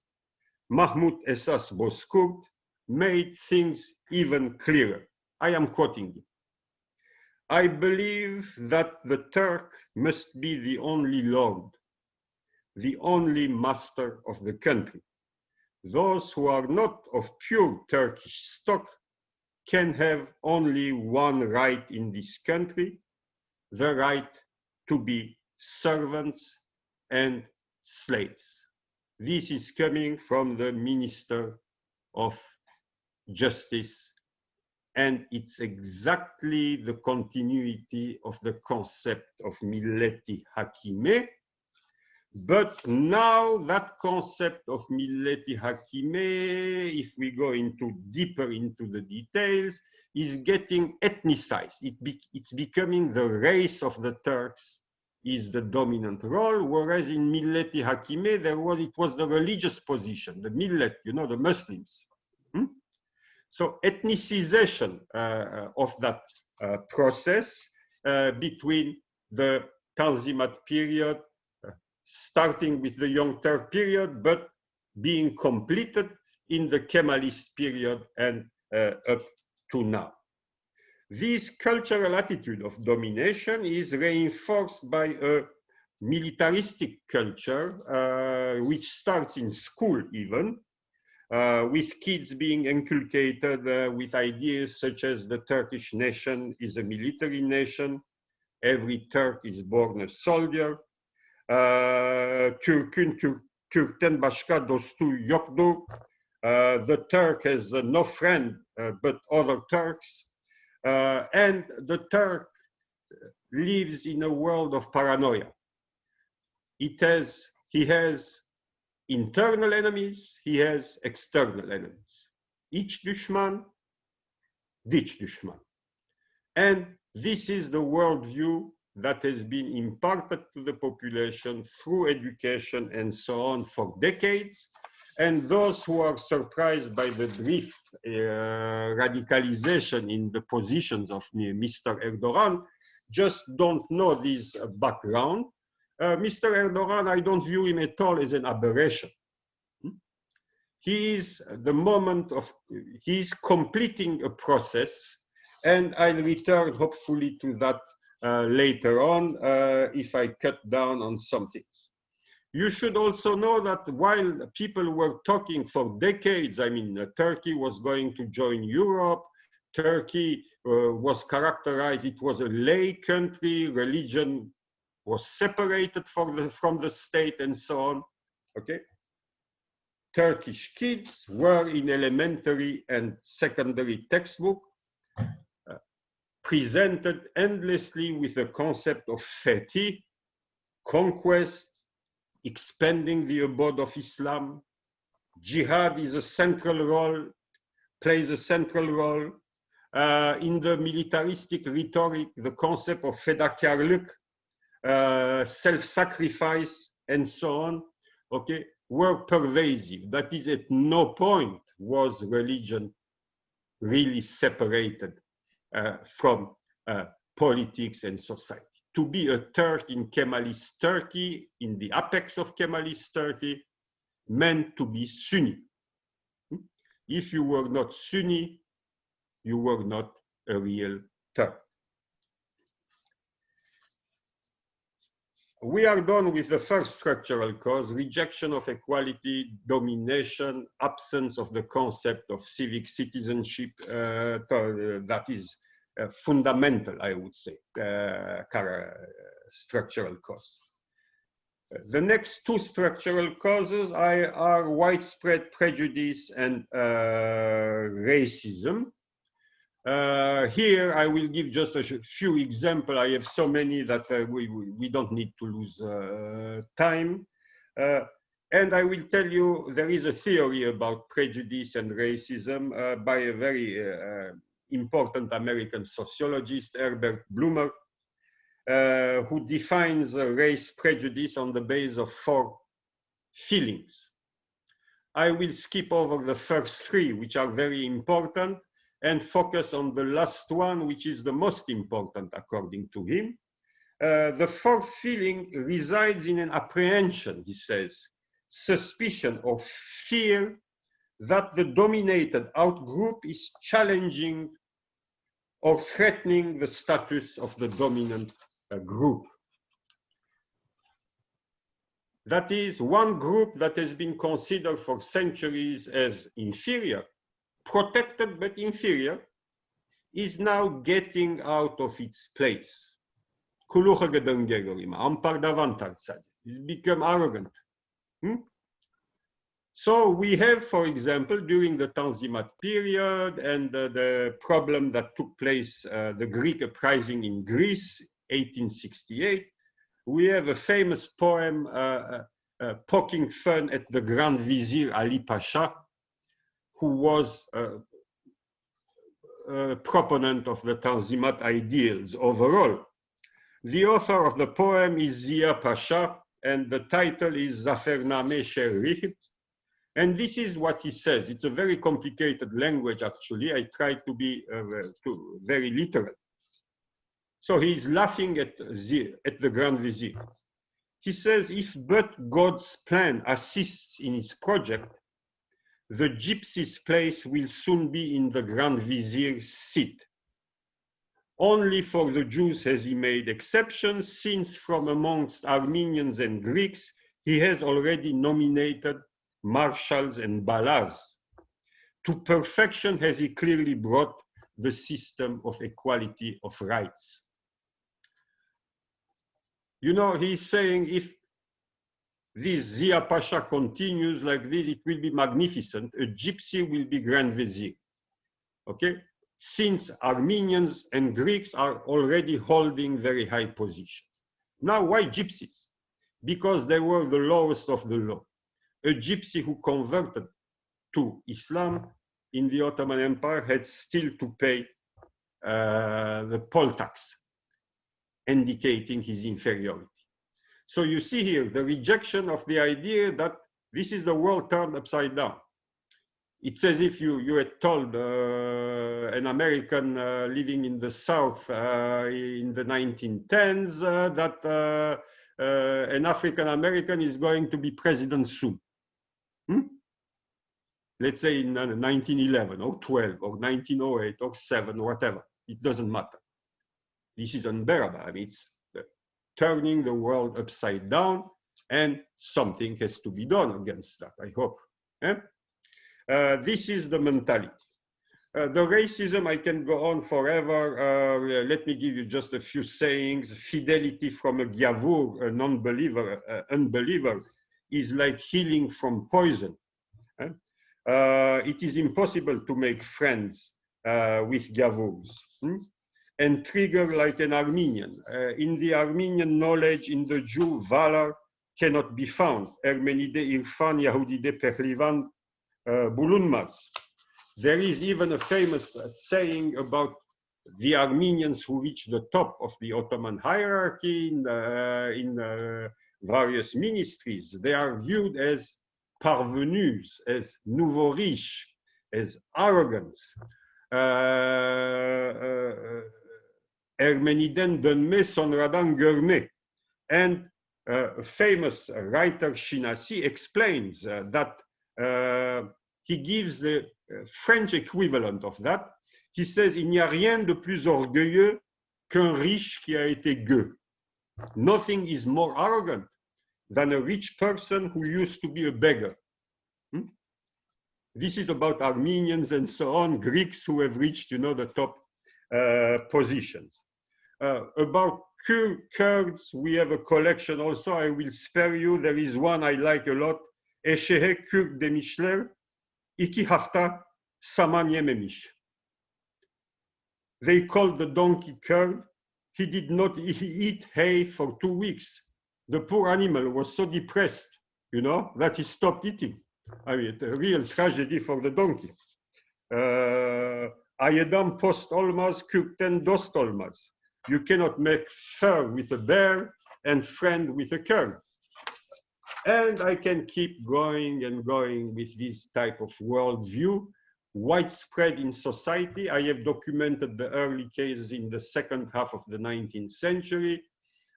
Mahmut Esas Bozkurt made things even clearer. I am quoting him. I believe that the Turk must be the only lord, the only master of the country. Those who are not of pure Turkish stock can have only one right in this country, the right to be servants and slaves. This is coming from the Minister of Justice, and it's exactly the continuity of the concept of milleti hakime. But now that concept of milleti hakime, if we go deeper into the details, is getting ethnicized. It's becoming the race of the Turks is the dominant role, whereas in milleti hakime, it was the religious position, the millet, you know, the Muslims. So ethnicization of that process between the Tanzimat period, starting with the Young Turk period, but being completed in the Kemalist period and up to now. This cultural attitude of domination is reinforced by a militaristic culture, which starts in school even, with kids being inculcated with ideas such as the Turkish nation is a military nation, every Turk is born a soldier, Türk'ün Türk'ten başka dostu yoktur, the Turk has no friend but other Turks, and the Turk lives in a world of paranoia. He has internal enemies, he has external enemies. İç düşman, dış düşman. And this is the worldview that has been imparted to the population through education and so on for decades. And those who are surprised by the drift radicalization in the positions of Mr. Erdogan just don't know this background. Mr. Erdogan, I don't view him at all as an aberration. He is he's completing a process, and I'll return hopefully to that later on if I cut down on some things. You should also know that while people were talking for decades, I mean, Turkey was going to join Europe, Turkey was characterized, it was a lay country, religion was separated from the state and so on, okay? Turkish kids were in elementary and secondary textbook presented endlessly with the concept of fetih, conquest, expanding the abode of Islam. Jihad is a central role, plays a central role. In the militaristic rhetoric, the concept of fedakarlık, self-sacrifice, and so on, okay, were pervasive. That is, at no point was religion really separated from politics and society. To be a Turk in Kemalist Turkey, in the apex of Kemalist Turkey, meant to be Sunni. If you were not Sunni, you were not a real Turk. We are done with the first structural cause, rejection of equality, domination, absence of the concept of civic citizenship, that is fundamental, I would say, structural cause. The next two structural causes are widespread prejudice and racism. Here I will give just a few examples. I have so many that we don't need to lose time. And I will tell you there is a theory about prejudice and racism by a very important American sociologist, Herbert Blumer, who defines race prejudice on the basis of 4 feelings. I will skip over the first 3, which are very important, and focus on the last one, which is the most important according to him. The 4th feeling resides in an apprehension, he says, suspicion or fear that the dominated outgroup is challenging or threatening the status of the dominant group. That is, one group that has been considered for centuries as inferior, protected but inferior, is now getting out of its place. It's become arrogant. So we have, for example, during the Tanzimat period and the problem that took place, the Greek uprising in Greece, 1868, we have a famous poem poking fun at the Grand Vizier Ali Pasha, who was a proponent of the Tanzimat ideals overall. The author of the poem is Ziya Pasha, and the title is Zafername Sherif. And this is what he says. It's a very complicated language, actually. I try to be very literal. So he's laughing at the Grand Vizier. He says, if but God's plan assists in his project, the gypsy's place will soon be in the Grand Vizier's seat. Only for the Jews has he made exceptions, since from amongst Armenians and Greeks, he has already nominated marshals and ballas. To perfection has he clearly brought the system of equality of rights. You know, he's saying if this Zia Pasha continues like this, it will be magnificent. A gypsy will be Grand Vizier, okay? Since Armenians and Greeks are already holding very high positions. Now, why gypsies? Because they were the lowest of the low. A gypsy who converted to Islam in the Ottoman Empire had still to pay the poll tax, indicating his inferiority. So you see here the rejection of the idea that this is the world turned upside down. It's as if you had told an American living in the South in the 1910s that an African American is going to be president soon. Let's say in 1911 or 12 or 1908 or 7, whatever. It doesn't matter. This is unbearable. I mean, it's turning the world upside down, and something has to be done against that, I hope. This is the mentality. The racism, I can go on forever. Let me give you just a few sayings. Fidelity from a Gyavur, a non-believer, unbeliever, is like healing from poison. It is impossible to make friends with Gyavurs. And trigger like an Armenian. In the Armenian knowledge, in the Jew, valor cannot be found. Ermenide Irfan, Yahudide Pehlivan, Bulunmaz. There is even a famous saying about the Armenians who reach the top of the Ottoman hierarchy in various ministries. They are viewed as parvenus, as nouveaux riches, as arrogance. Ermeniden dönme sonradan görme. And a famous writer, Shinasi, explains that he gives the French equivalent of that. He says, il n'y a rien de plus orgueilleux qu'un riche qui a été gueux. Nothing is more arrogant than a rich person who used to be a beggar. This is about Armenians and so on, Greeks who have reached, you know, the top positions. About Kurds, we have a collection also. I will spare you. There is one I like a lot. Eşehe Kürk demişler, 2 hafta saman yememiş. They called the donkey Kurd. He did not eat hay for 2 weeks. The poor animal was so depressed, you know, that he stopped eating. I mean, it's a real tragedy for the donkey. Ayedam post olmaz, Kürkten dost olmaz. You cannot make fur with a bear and friend with a Kurd. And I can keep going and going with this type of worldview, widespread in society. I have documented the early cases in the second half of the 19th century.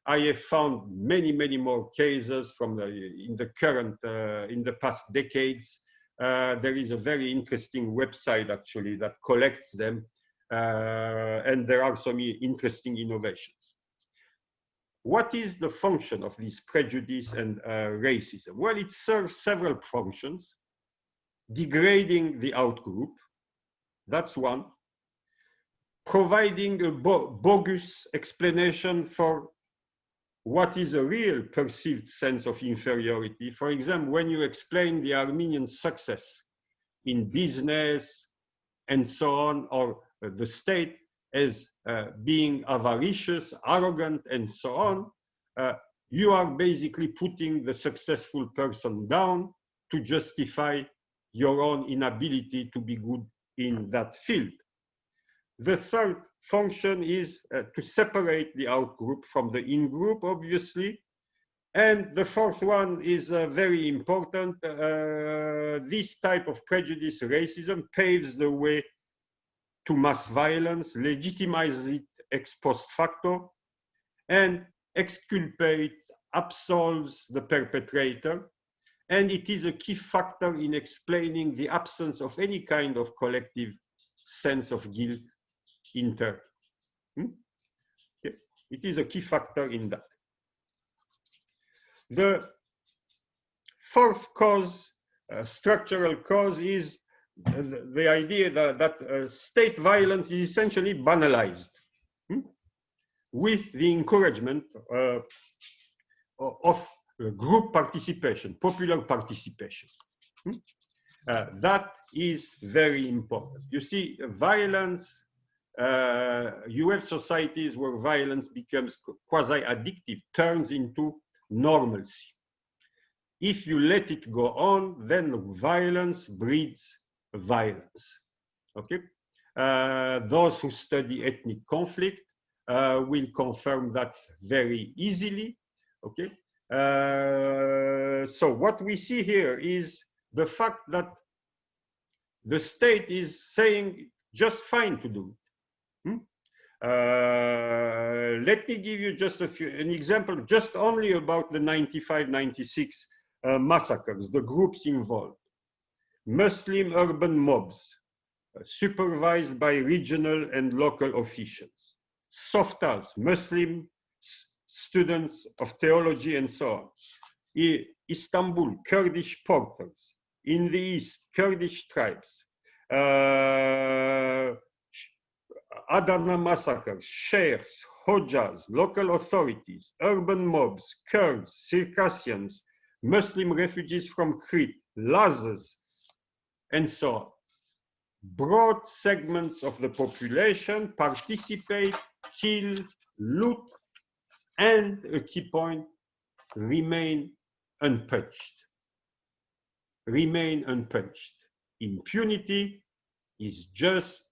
I have found many, many more cases from in the past decades. There is a very interesting website actually that collects them. And there are some interesting innovations. What is the function of this prejudice and racism? Well, it serves several functions. Degrading the outgroup, that's one. Providing a bogus explanation for what is a real perceived sense of inferiority. For example, when you explain the Armenian success in business and so on, or the state as being avaricious, arrogant, and so on, you are basically putting the successful person down to justify your own inability to be good in that field. The third function is to separate the out-group from the in-group, obviously, And the fourth one is very important. This type of prejudice, racism, paves the way to mass violence, legitimizes it ex post facto, and exculpates, absolves the perpetrator. And it is a key factor in explaining the absence of any kind of collective sense of guilt in Turkey. Okay. It is a key factor in that. The fourth cause, structural cause, is the idea that state violence is essentially banalized with the encouragement of group participation, popular participation. That is very important. You see, violence, you have societies where violence becomes quasi-addictive, turns into normalcy. If you let it go on, then violence breeds violence. Okay? Those who study ethnic conflict will confirm that very easily. Okay? So what we see here is the fact that the state is saying just fine to do it. Let me give you just an example, just only about the 95-96 massacres, the groups involved. Muslim urban mobs, supervised by regional and local officials. Softas, Muslim students of theology and so on. Istanbul, Kurdish porters. In the east, Kurdish tribes. Adana massacres, sheikhs, hojas, local authorities, urban mobs, Kurds, Circassians, Muslim refugees from Crete, Lazars, and so on. Broad segments of the population participate, kill, loot, and a key point, remain unpunished. Remain unpunished. Impunity is just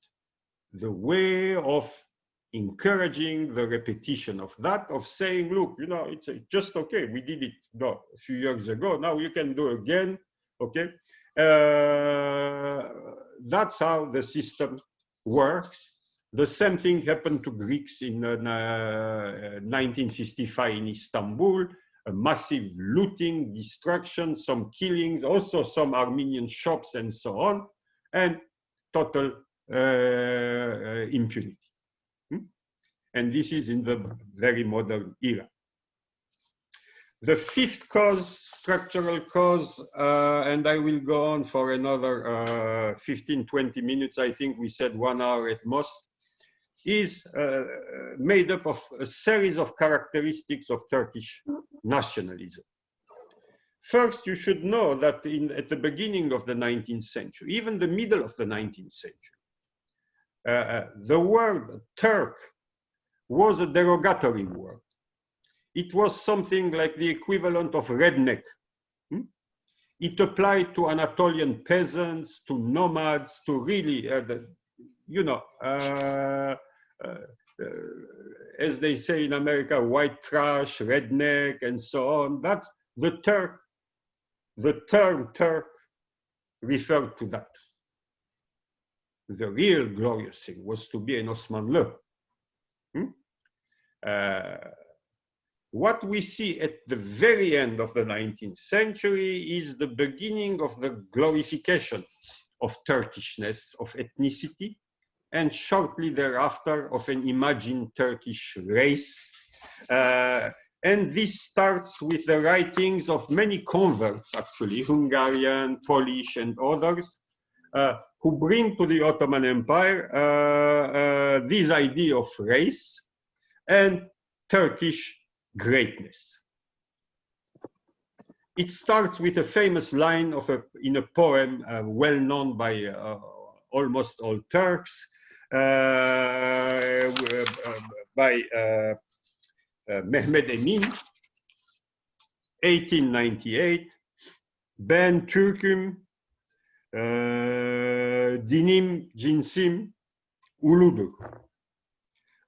the way of encouraging the repetition of that, of saying, look, you know, it's just okay. We did it a few years ago. Now you can do it again. Okay. That's how the system works. The same thing happened to Greeks in 1955 in Istanbul. A massive looting, destruction, some killings, also some Armenian shops and so on, and total impunity. And this is in the very modern era. The fifth cause, structural cause, and I will go on for another 15, 20 minutes. I think we said 1 hour at most, is made up of a series of characteristics of Turkish nationalism. First, you should know that at the beginning of the 19th century, even the middle of the 19th century, the word Turk was a derogatory word. It was something like the equivalent of redneck. It applied to Anatolian peasants, to nomads, to really, you know, as they say in America, white trash, redneck, and so on. That's the Turk. The term Turk referred to that. The real glorious thing was to be an Osmanlı. What we see at the very end of the 19th century is the beginning of the glorification of Turkishness, of ethnicity, and shortly thereafter of an imagined Turkish race. And this starts with the writings of many converts, actually, Hungarian, Polish, and others, who bring to the Ottoman Empire this idea of race and Turkish greatness. It starts with a famous line in a poem well known by almost all Turks, by Mehmed Emin, 1898, Ben Türk'üm, dinim cinsim uludur.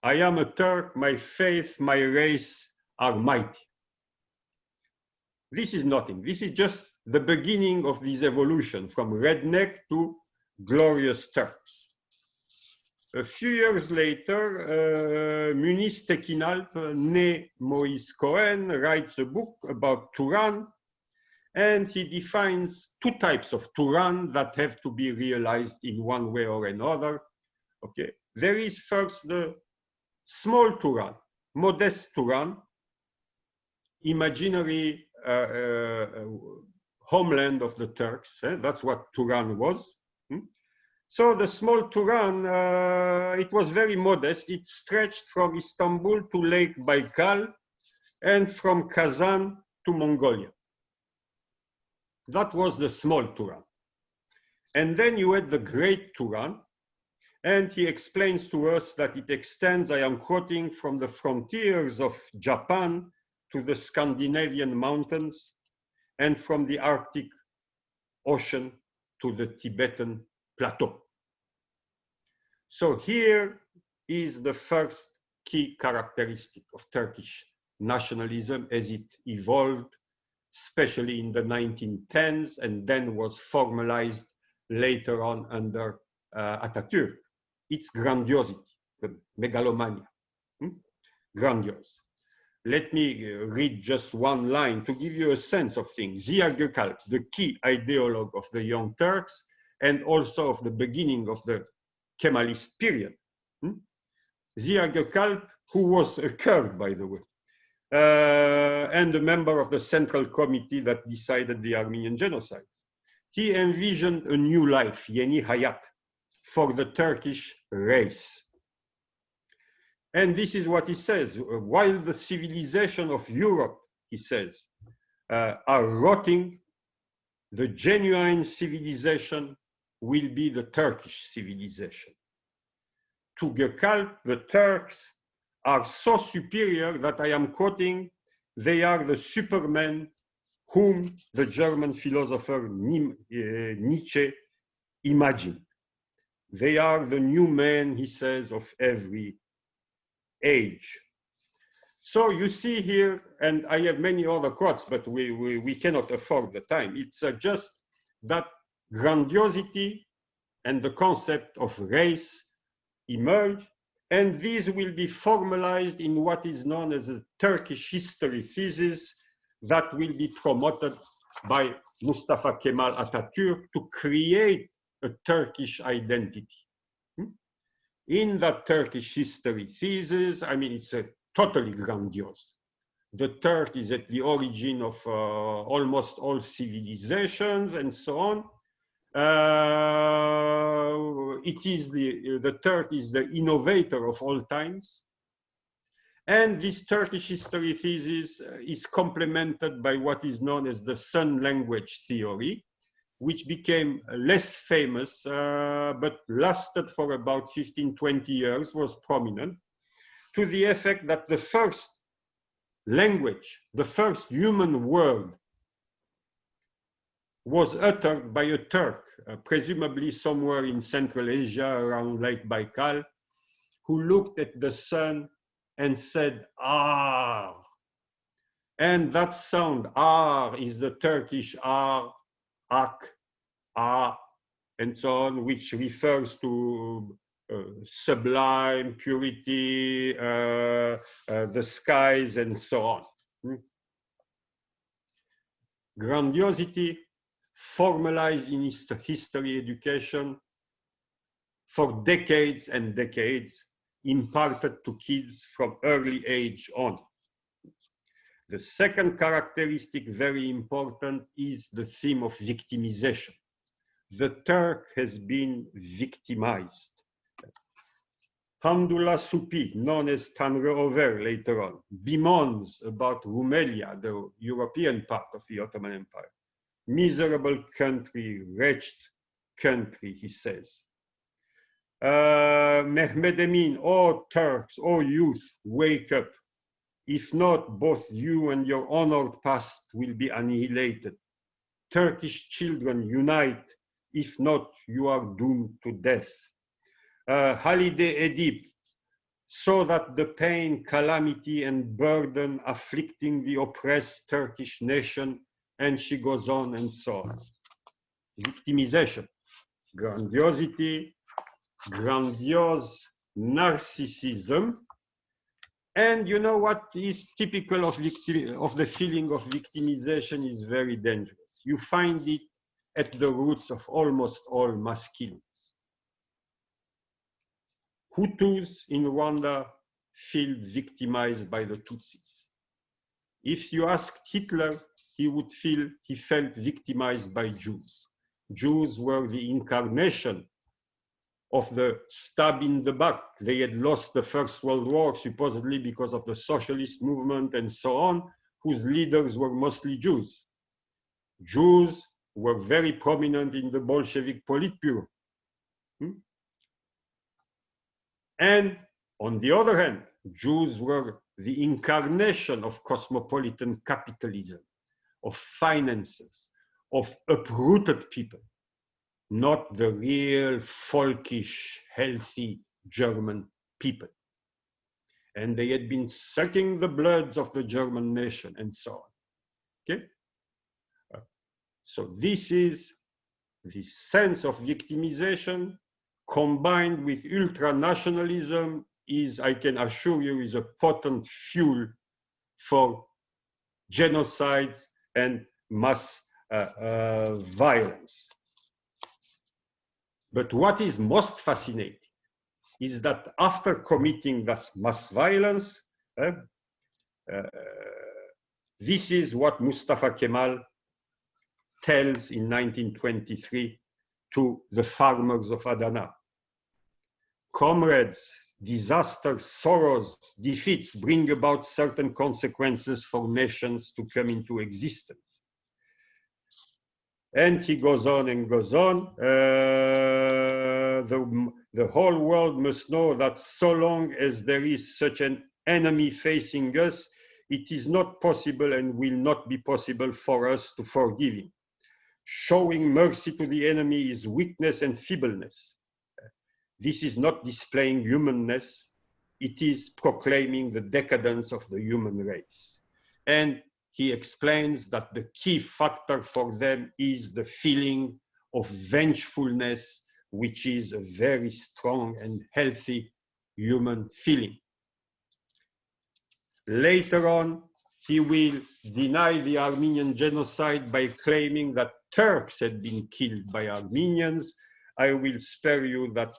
I am a Turk, my faith, my race are mighty. This is nothing. This is just the beginning of this evolution from redneck to glorious Turks. A few years later, Munis Tekinalp, né Moïse Cohen, writes a book about Turan, and he defines two types of Turan that have to be realized in one way or another. Okay, there is first the small Turan, modest Turan, imaginary homeland of the Turks. That's what Turan was. So the small Turan, it was very modest. It stretched from Istanbul to Lake Baikal and from Kazan to Mongolia. That was the small Turan. And then you had the great Turan, and he explains to us that it extends, I am quoting, from the frontiers of Japan to the Scandinavian mountains, and from the Arctic Ocean to the Tibetan plateau. So here is the first key characteristic of Turkish nationalism as it evolved, especially in the 1910s, and then was formalized later on under Atatürk. It's grandiosity, the megalomania, grandiose. Let me read just one line to give you a sense of things. Ziya Gökalp, the key ideologue of the Young Turks and also of the beginning of the Kemalist period. Ziya Gökalp, who was a Kurd, by the way, and a member of the Central Committee that decided the Armenian genocide. He envisioned a new life, Yeni Hayat, for the Turkish race. And this is what he says: while the civilization of Europe, he says, are rotting, the genuine civilization will be the Turkish civilization. To Gökalp, the Turks are so superior that, I am quoting, they are the supermen whom the German philosopher Nietzsche imagined. They are the new men, he says, of every age. So you see here, and I have many other quotes, but we cannot afford the time. It's just that grandiosity and the concept of race emerge, and these will be formalized in what is known as a Turkish history thesis that will be promoted by Mustafa Kemal Atatürk to create a Turkish identity. In that Turkish history thesis, I mean, it's a totally grandiose. The Turk is at the origin of almost all civilizations and so on. It is the Turk is the innovator of all times. And this Turkish history thesis is complemented by what is known as the Sun language theory, which became less famous, but lasted for about 15, 20 years, was prominent, to the effect that the first language, the first human word, was uttered by a Turk, presumably somewhere in Central Asia around Lake Baikal, who looked at the sun and said, "Ah." And that sound, "ah," is the Turkish "ar," "ak," "ah," and so on, which refers to sublime, purity, the skies, and so on. Grandiosity formalized in history education for decades and decades, imparted to kids from early age on. The second characteristic, very important, is the theme of victimization. The Turk has been victimized. Hamdullah Supi, known as Tanrı Over later on, bemoans about Rumelia, the European part of the Ottoman Empire. Miserable country, wretched country, he says. Mehmed Emin, oh Turks, oh youth, wake up. If not, both you and your honored past will be annihilated. Turkish children, unite. If not, you are doomed to death. Halide Edip, so that the pain, calamity, and burden afflicting the oppressed Turkish nation, and she goes on and so on. Victimization, grandiosity, grandiose narcissism. And you know what is typical of the feeling of victimization is very dangerous. You find it at the roots of almost all mass killings. Hutus in Rwanda feel victimized by the Tutsis. If you asked Hitler, he would feel he felt victimized by Jews. Jews were the incarnation of the stab in the back. They had lost the First World War, supposedly because of the socialist movement and so on, whose leaders were mostly Jews. Jews were very prominent in the Bolshevik Politburo. And on the other hand, Jews were the incarnation of cosmopolitan capitalism, of finances, of uprooted people, not the real folkish, healthy German people. And they had been sucking the bloods of the German nation and so on. Okay? So this is the sense of victimization combined with ultranationalism is, I can assure you, is a potent fuel for genocides and mass violence. But what is most fascinating is that after committing that mass violence, this is what Mustafa Kemal tells in 1923 to the farmers of Adana. Comrades, disasters, sorrows, defeats bring about certain consequences for nations to come into existence. And he goes on and goes on. The whole world must know that so long as there is such an enemy facing us, it is not possible and will not be possible for us to forgive him. Showing mercy to the enemy is weakness and feebleness. This is not displaying humanness, it is proclaiming the decadence of the human race. And he explains that the key factor for them is the feeling of vengefulness, which is a very strong and healthy human feeling. Later on, he will deny the Armenian genocide by claiming that Turks had been killed by Armenians. I will spare you that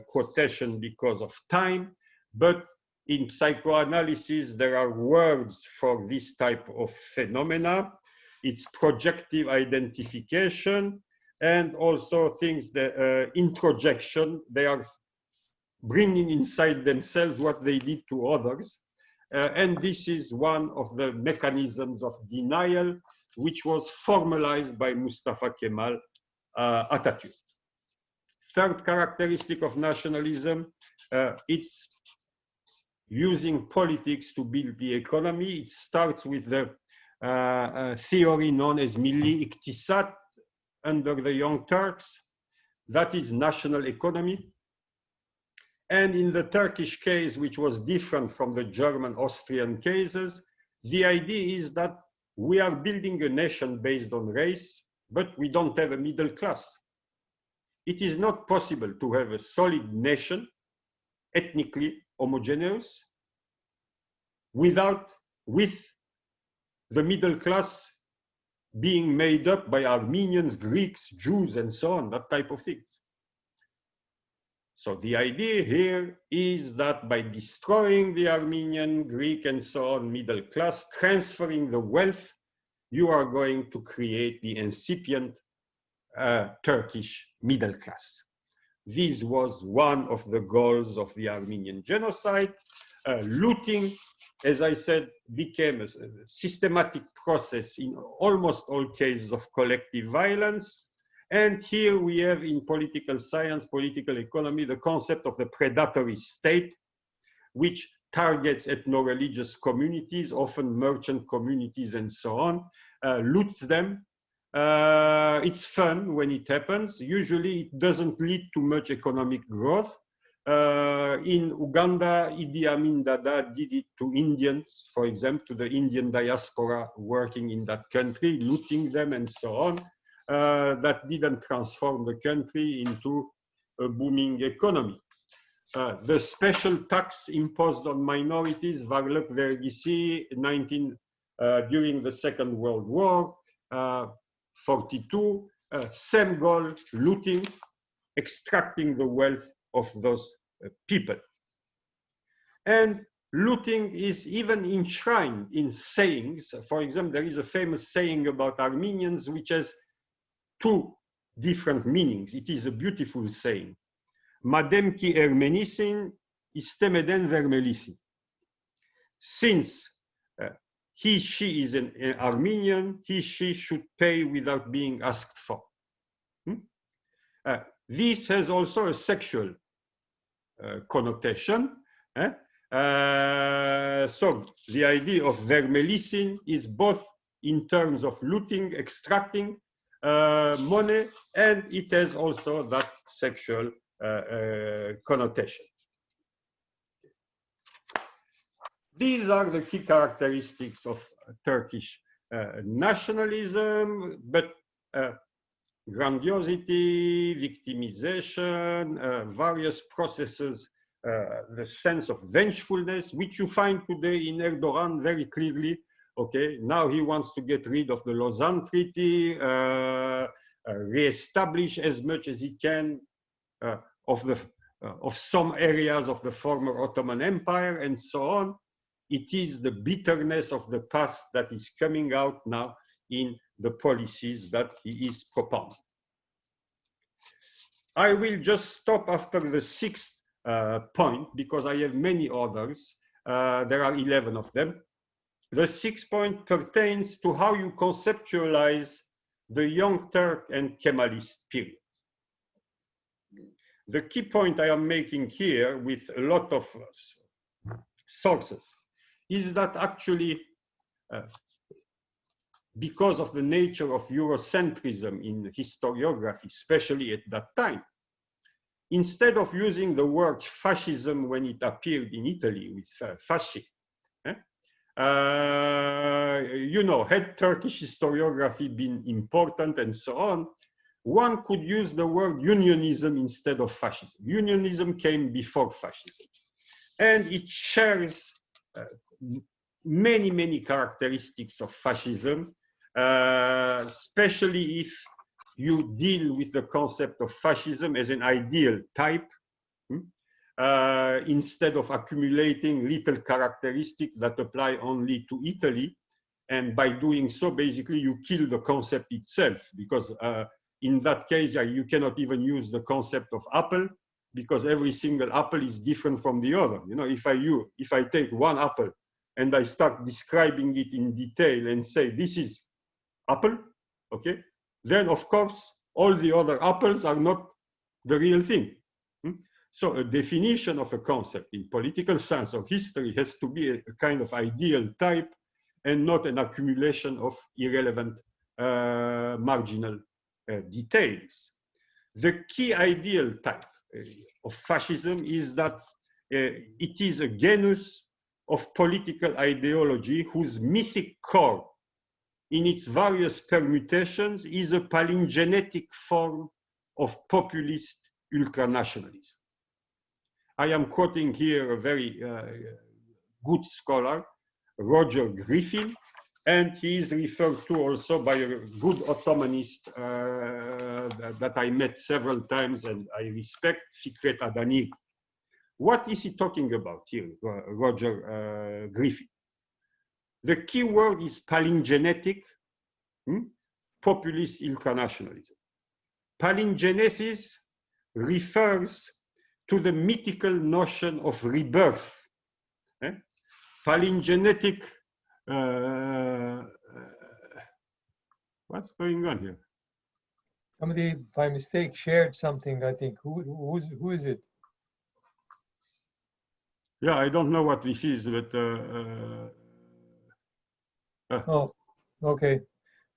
quotation because of time, but in psychoanalysis, there are words for this type of phenomena. It's projective identification and also things that introjection. They are bringing inside themselves what they did to others. And this is one of the mechanisms of denial, which was formalized by Mustafa Kemal Atatürk. Third characteristic of nationalism, it's using politics to build the economy. It starts with the theory known as Milli İktisat under the Young Turks. That is national economy. And in the Turkish case, which was different from the German-Austrian cases, the idea is that we are building a nation based on race, but we don't have a middle class. It is not possible to have a solid nation, ethnically homogeneous, with the middle class being made up by Armenians, Greeks, Jews, and so on, that type of things. So the idea here is that by destroying the Armenian, Greek, and so on middle class, transferring the wealth, you are going to create the incipient Turkish middle class. This was one of the goals of the Armenian genocide. Looting, as I said, became a systematic process in almost all cases of collective violence. And here we have in political science, political economy, the concept of the predatory state, which targets ethno-religious communities, often merchant communities and so on, loots them. It's fun when it happens. Usually it doesn't lead to much economic growth, In Uganda, Idi Amin Dada did it to Indians, for example, to the Indian diaspora working in that country, looting them and so on. That didn't transform the country into a booming economy. The special tax imposed on minorities, varlık vergisi, during the Second World War, 42, same goal, looting, extracting the wealth of those people. And looting is even enshrined in sayings. For example, there is a famous saying about Armenians which has two different meanings. It is a beautiful saying. Madem ki Ermenisin, istemeden vermelisin. Since he, she is an Armenian, he, she should pay without being asked for. This has also a sexual connotation. So the idea of vermelisin is both in terms of looting, extracting money, and it has also that sexual connotation. These are the key characteristics of Turkish nationalism, but grandiosity, victimization, various processes, the sense of vengefulness, which you find today in Erdogan very clearly. Okay, now he wants to get rid of the Lausanne Treaty, re-establish as much as he can of some areas of the former Ottoman Empire and so on. It is the bitterness of the past that is coming out now in the policies that he is propounding. I will just stop after the sixth point because I have many others. There are 11 of them. The sixth point pertains to how you conceptualize the Young Turk and Kemalist period. The key point I am making here with a lot of sources is that actually, because of the nature of Eurocentrism in historiography, especially at that time, instead of using the word fascism when it appeared in Italy with fasci, you know, had Turkish historiography been important and so on, one could use the word unionism instead of fascism. Unionism came before fascism, and it shares many, many characteristics of fascism, especially if you deal with the concept of fascism as an ideal type, instead of accumulating little characteristics that apply only to Italy. And by doing so, basically, you kill the concept itself, because in that case, you cannot even use the concept of apple, because every single apple is different from the other. You know, if I take one apple and I start describing it in detail and say, this is apple, okay, then of course, all the other apples are not the real thing. So a definition of a concept in political science or history has to be a kind of ideal type and not an accumulation of irrelevant marginal details. The key ideal type of fascism is that it is a genus of political ideology whose mythic core in its various permutations is a palingenetic form of populist ultranationalism. I am quoting here a very good scholar, Roger Griffin, and he is referred to also by a good Ottomanist that I met several times and I respect, Fikret Adani. What is he talking about here, Roger Griffin? The key word is palingenetic, populist ultranationalism. Palingenesis refers to the mythical notion of rebirth. Palingenetic, what's going on here? Somebody by mistake shared something, I think. Who is it? Yeah, I don't know what this is, but oh, okay.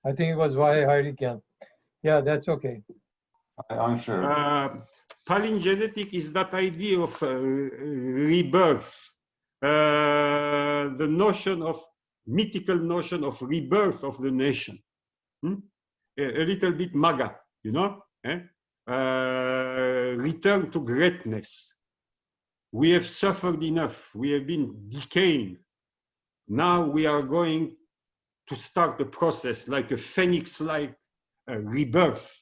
I think it was Vahe Hayrikyan. Yeah, that's okay. I'm sure. palingenetic is that idea of rebirth, the notion of mythical notion of rebirth of the nation. A little bit MAGA, you know, return to greatness. We have suffered enough. We have been decaying. Now we are going to start the process like a phoenix-like rebirth.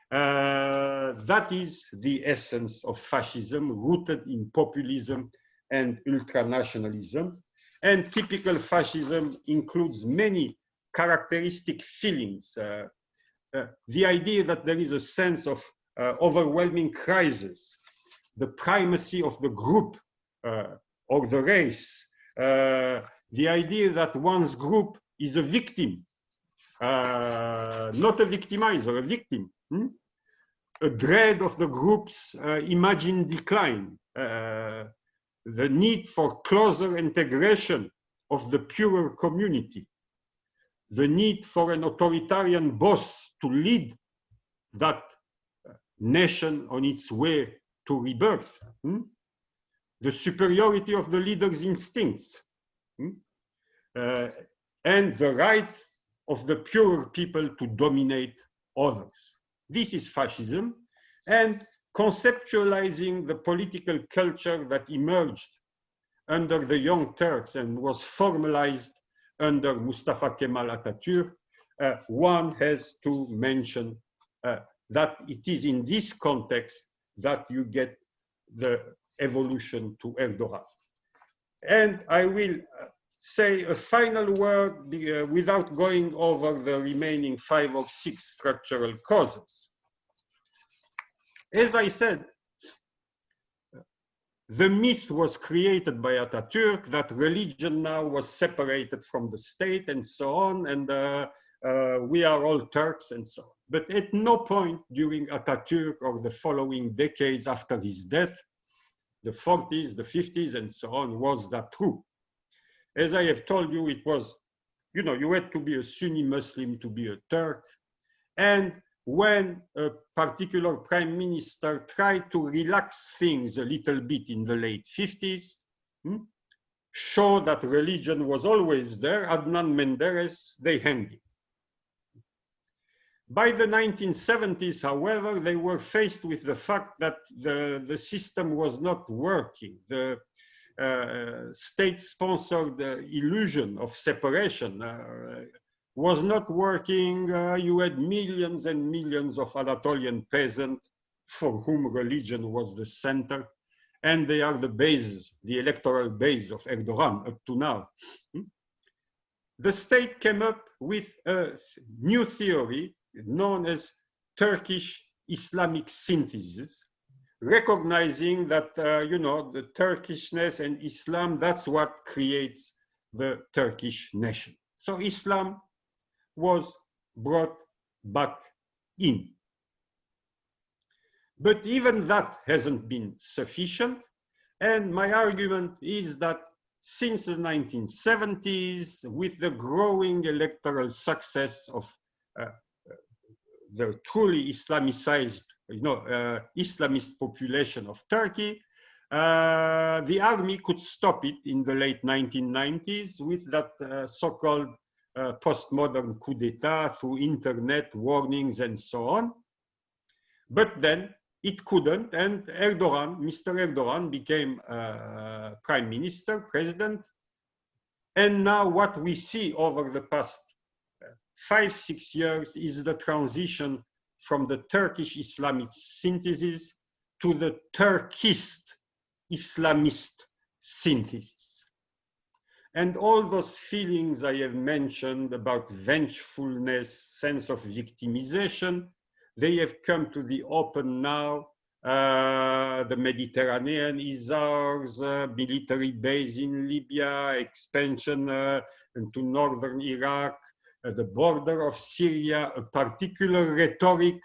That is the essence of fascism, rooted in populism and ultranationalism. And typical fascism includes many characteristic feelings. The idea that there is a sense of overwhelming crisis, the primacy of the group or the race, the idea that one's group is a victim, not a victimizer, a victim. A dread of the group's imagined decline, the need for closer integration of the purer community, the need for an authoritarian boss to lead that nation on its way to rebirth, the superiority of the leader's instincts, and the right of the purer people to dominate others. This is fascism, and conceptualizing the political culture that emerged under the Young Turks and was formalized under Mustafa Kemal Atatürk, one has to mention that it is in this context that you get the evolution to Erdogan. And I will say a final word without going over the remaining 5 or 6 structural causes. As I said, the myth was created by Atatürk that religion now was separated from the state and so on, and we are all Turks and so on. But at no point during Atatürk or the following decades after his death, the 40s, the 50s, and so on, was that true. As I have told you, it was, you know, you had to be a Sunni Muslim to be a Turk. And when a particular prime minister tried to relax things a little bit in the late 50s, show that religion was always there, Adnan Menderes, they hanged him. By the 1970s, however, they were faced with the fact that the system was not working. The state-sponsored illusion of separation was not working. You had millions and millions of Anatolian peasants for whom religion was the center, and they are the base, the electoral base of Erdogan up to now. The state came up with a new theory known as Turkish Islamic synthesis, recognizing that, you know, the Turkishness and Islam, that's what creates the Turkish nation. So Islam was brought back in. But even that hasn't been sufficient. And my argument is that since the 1970s, with the growing electoral success of the truly Islamicized, Islamist population of Turkey, the army could stop it in the late 1990s with that so-called postmodern coup d'etat through internet warnings and so on. But then it couldn't, and Erdogan, Mr. Erdogan became prime minister, president. And now what we see over the past 5-6 years is the transition from the Turkish Islamic synthesis to the Turkist Islamist synthesis. And all those feelings I have mentioned about vengefulness, sense of victimization, they have come to the open now. The Mediterranean is ours, military base in Libya, expansion into northern Iraq, the border of Syria, a particular rhetoric,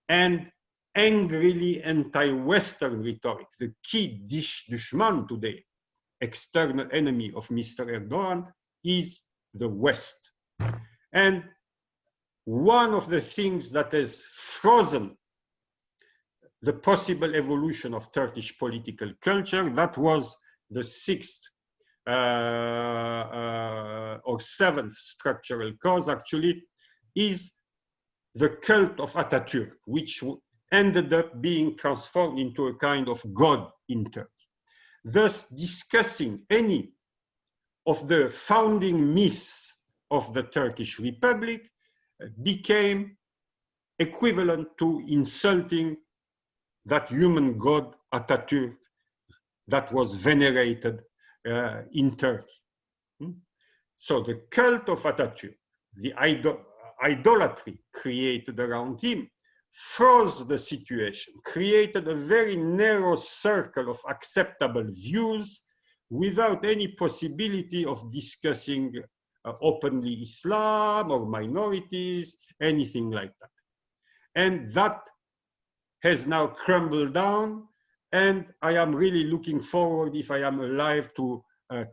and angrily anti-Western rhetoric. The key dushman today, external enemy of Mr. Erdogan, is the West. And one of the things that has frozen the possible evolution of Turkish political culture. That was the sixth or seventh structural cause, actually, is the cult of Atatürk, which ended up being transformed into a kind of god in Turkey. Thus, discussing any of the founding myths of the Turkish Republic became equivalent to insulting that human god Atatürk that was venerated in Turkey. So the cult of Atatürk, the idolatry created around him, froze the situation, created a very narrow circle of acceptable views without any possibility of discussing openly Islam or minorities, anything like that. And that has now crumbled down, and I am really looking forward, if I am alive, to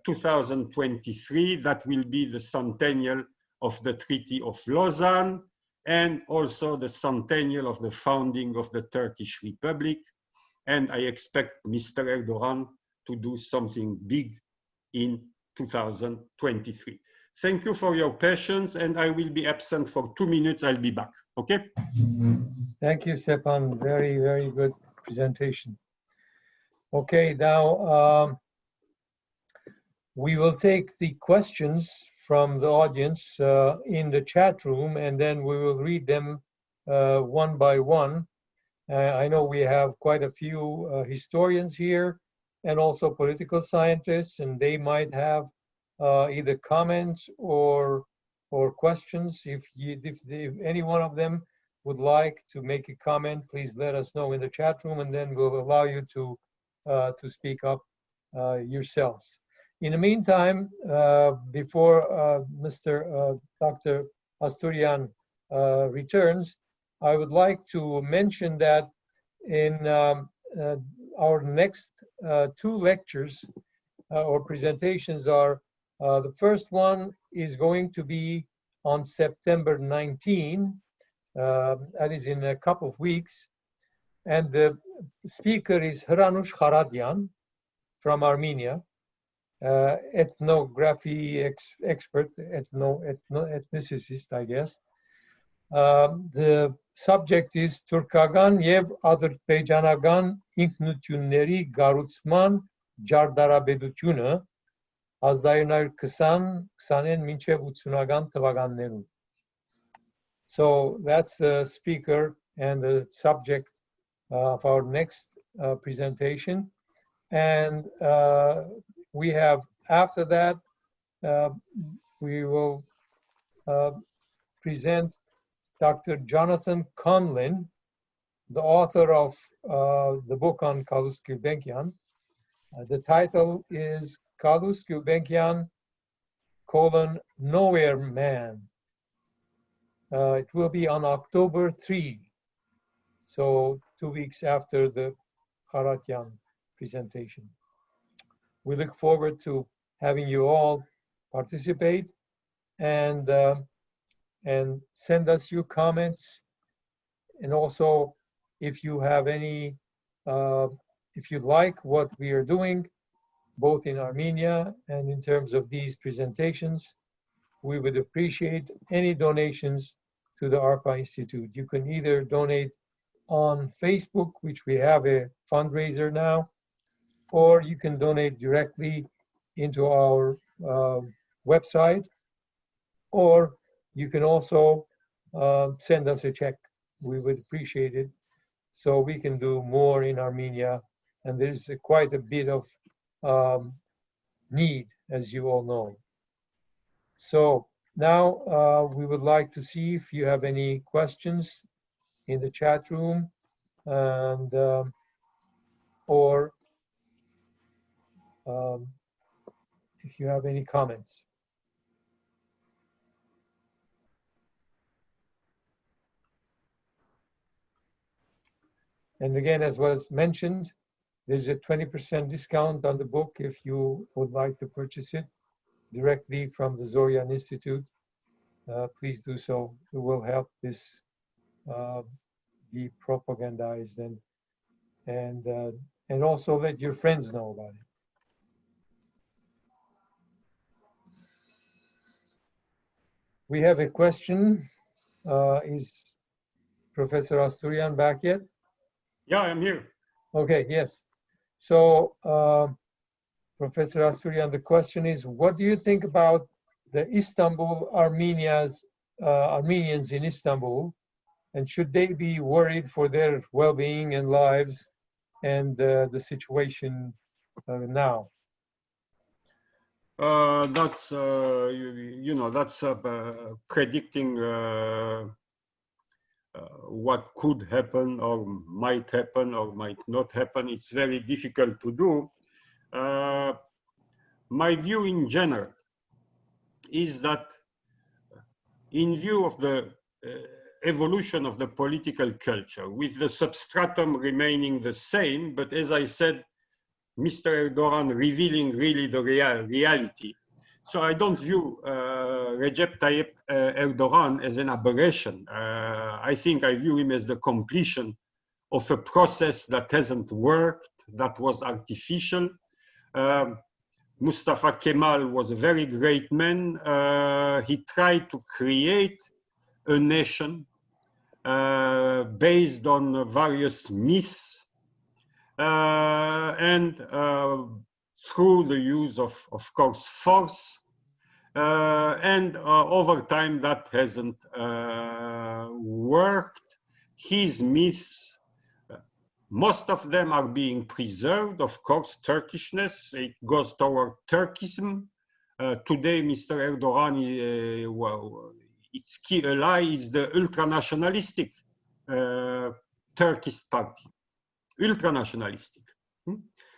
2023. That will be the centennial of the Treaty of Lausanne, and also the centennial of the founding of the Turkish Republic. And I expect Mr. Erdogan to do something big in 2023. Thank you for your patience, and I will be absent for 2 minutes. I'll be back, okay? Thank you, Stepan. Very, very good presentation. Okay, now we will take the questions from the audience in the chat room, and then we will read them one by one. I know we have quite a few historians here and also political scientists, and they might have either comments or questions. If any one of them would like to make a comment, please let us know in the chat room, and then we'll allow you to speak up yourselves. In the meantime, before Dr. Asturian returns, I would like to mention that in our next two lectures or presentations are, the first one is going to be on September 19, that is in a couple of weeks, and the speaker is Hranush Kharadyan from Armenia, ethnography expert, ethnicist, I guess. The subject is Turkagan եւ Ադրբեջանական ինքնությունների գառուցման ջարդարաբեդությունը 1920-20-ին մինչև 80-ական թվականներում. So that's the speaker and the subject of our next presentation. And we have, after that, we will present Dr. Jonathan Conlin, the author of the book on Kalus Gulbenkian. The title is Kalus Gulbenkian, Nowhere Man. It will be on October 3, so 2 weeks after the Kharadyan presentation. We look forward to having you all participate and send us your comments. And also, if you have any, if you like what we are doing, both in Armenia and in terms of these presentations, we would appreciate any donations to the ARPA Institute. You can either donate on Facebook, which we have a fundraiser now, or you can donate directly into our website, or you can also send us a check. We would appreciate it, so we can do more in Armenia. And there's quite a bit of need, as you all know. So now we would like to see if you have any questions in the chat room, and or if you have any comments. And again, as was mentioned, there's a 20% discount on the book if you would like to purchase it directly from the Zorian Institute. Please do so. It will help this be propagandized and and also let your friends know about it. We have a question. Is Professor Asturian back yet? Yeah, I'm here. Okay, yes. So, Professor Asturian, the question is, what do you think about the Istanbul Armenians in Istanbul, and should they be worried for their well-being and lives and the situation now? That's that's predicting what could happen or might not happen. It's very difficult to do. My view in general is that in view of the evolution of the political culture, with the substratum remaining the same, but as I said, Mr. Erdogan revealing really the reality. So I don't view Recep Tayyip Erdogan as an aberration. I think I view him as the completion of a process that hasn't worked, that was artificial. Mustafa Kemal was a very great man. He tried to create a nation based on various myths and through the use of course, force. And over time, that hasn't worked. His myths, most of them are being preserved. Of course, Turkishness, it goes toward Turkism. Today, Mr. Erdogan, well, its key ally is the ultra-nationalistic Turkish party, ultra-nationalistic.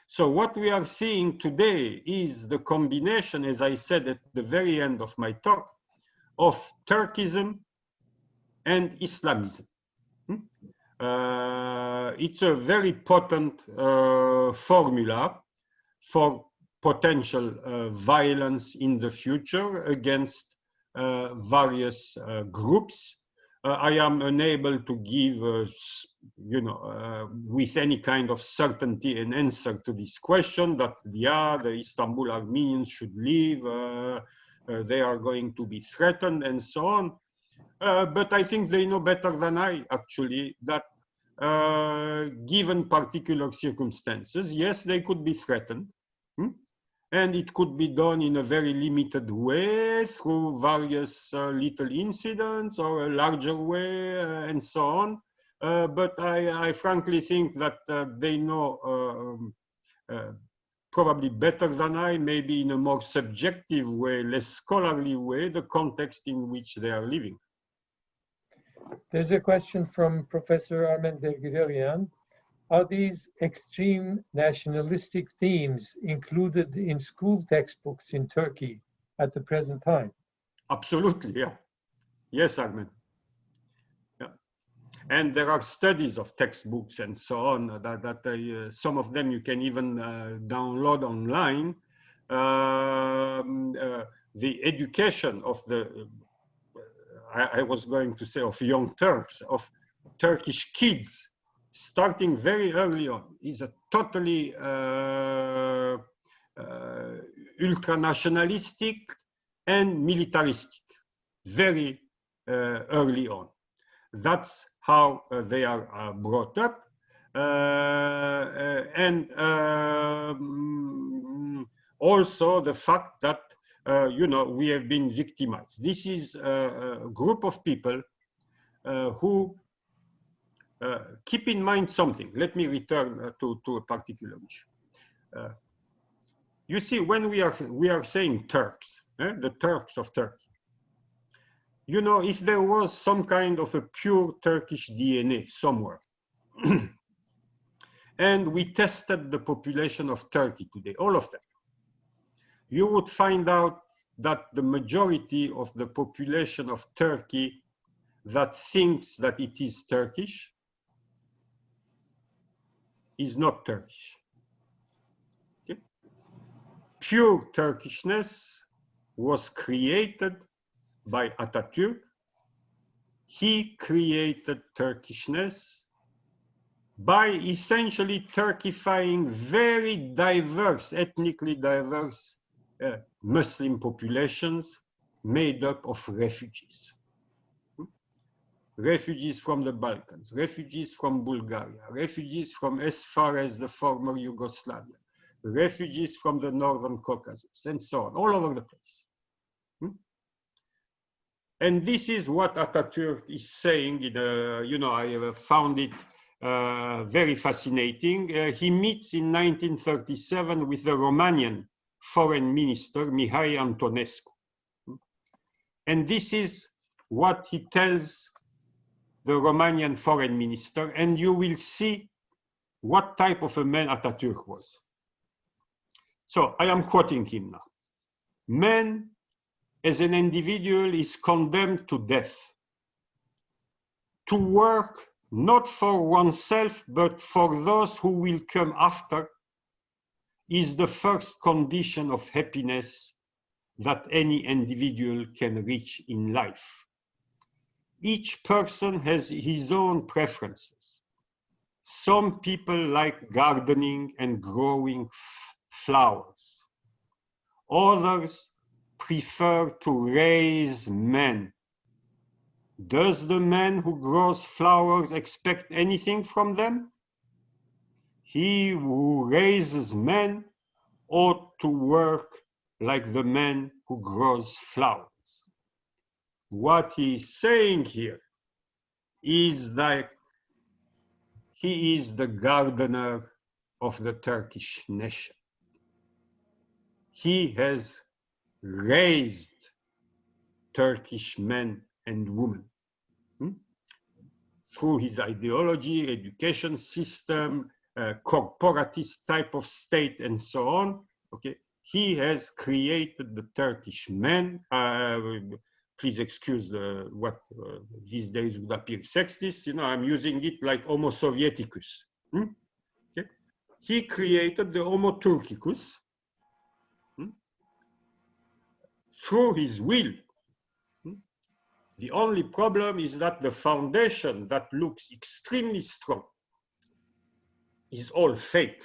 So what we are seeing today is the combination, as I said at the very end of my talk, of Turkism and Islamism. It's a very potent formula for potential violence in the future against various groups. I am unable to give, with any kind of certainty an answer to this question that, yeah, the Istanbul Armenians should leave, they are going to be threatened and so on. But I think they know better than I, actually, that given particular circumstances, yes, they could be threatened. And it could be done in a very limited way through various little incidents or a larger way and so on. But I frankly think that they know probably better than I, maybe in a more subjective way, less scholarly way, the context in which they are living. There's a question from Professor Raymond Kevorkian. Are these extreme nationalistic themes included in school textbooks in Turkey at the present time? Absolutely, yeah. Yes, Ahmed. Yeah. And there are studies of textbooks and so on that some of them you can even download online. The education of the, I was going to say of young Turks, of Turkish kids, starting very early on, is a totally ultra-nationalistic and militaristic, very early on. That's how they are brought up. And also the fact that, we have been victimized. This is a group of people who keep in mind something. Let me return to a particular issue. You see, when we are saying Turks, the Turks of Turkey, if there was some kind of a pure Turkish DNA somewhere, and we tested the population of Turkey today, all of them, you would find out that the majority of the population of Turkey that thinks that it is Turkish is not Turkish. Okay? Pure Turkishness was created by Atatürk. He created Turkishness by essentially Turkifying very diverse, ethnically diverse Muslim populations made up of refugees. Refugees from the Balkans, refugees from Bulgaria, refugees from as far as the former Yugoslavia, refugees from the Northern Caucasus, and so on, all over the place. And this is what Atatürk is saying in a, you know, I found it very fascinating. He meets in 1937 with the Romanian foreign minister, Mihai Antonescu. And this is what he tells the Romanian foreign minister, and you will see what type of a man Atatürk was. So I am quoting him now. Man as an individual is condemned to death. To work not for oneself, but for those who will come after is the first condition of happiness that any individual can reach in life. Each person has his own preferences. Some people like gardening and growing flowers. Others prefer to raise men. Does the man who grows flowers expect anything from them? He who raises men ought to work like the man who grows flowers. What he is saying here is that he is the gardener of the Turkish nation. He has raised Turkish men and women through his ideology, education system, corporatist type of state, and so on. Okay, he has created the Turkish man. Please excuse what these days would appear sexist. You know, I'm using it like Homo Sovieticus. Okay? He created the Homo Turkicus through his will. The only problem is that the foundation that looks extremely strong is all fake.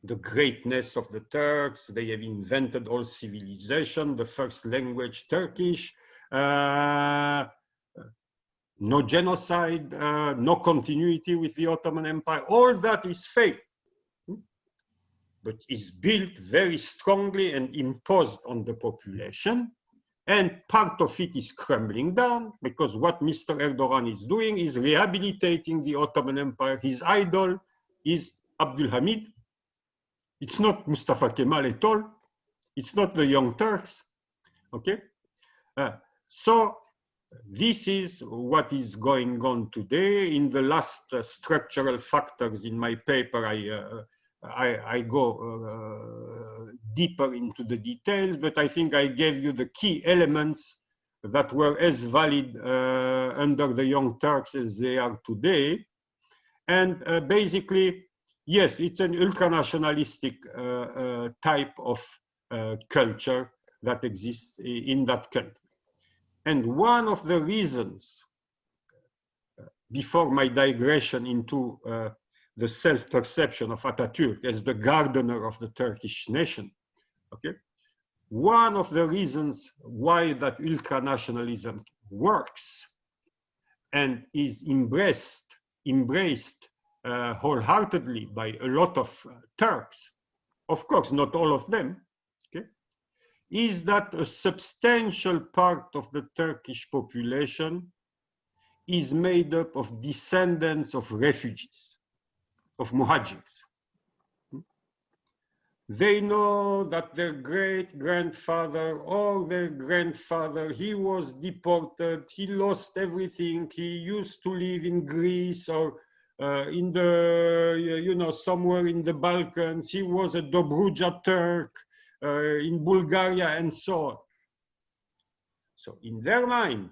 The greatness of the Turks, they have invented all civilization, the first language Turkish, no genocide, no continuity with the Ottoman Empire, all that is fake, but is built very strongly and imposed on the population. And part of it is crumbling down because what Mr. Erdogan is doing is rehabilitating the Ottoman Empire. His idol is Abdul Hamid. It's not Mustafa Kemal at all. It's not the Young Turks. Okay? So this is what is going on today. In the last structural factors in my paper, I go deeper into the details, but I think I gave you the key elements that were as valid under the Young Turks as they are today. And basically, yes, it's an ultranationalistic type of culture that exists in that country. And one of the reasons, before my digression into the self-perception of Atatürk as the gardener of the Turkish nation, okay? One of the reasons why that ultranationalism works and is embraced wholeheartedly by a lot of Turks, of course, not all of them, okay, is that a substantial part of the Turkish population is made up of descendants of refugees, of muhajirs. They know that their great-grandfather or their grandfather, he was deported, he lost everything, he used to live in Greece or in the, you know, somewhere in the Balkans, he was a Dobruja Turk in Bulgaria and so on. So in their mind,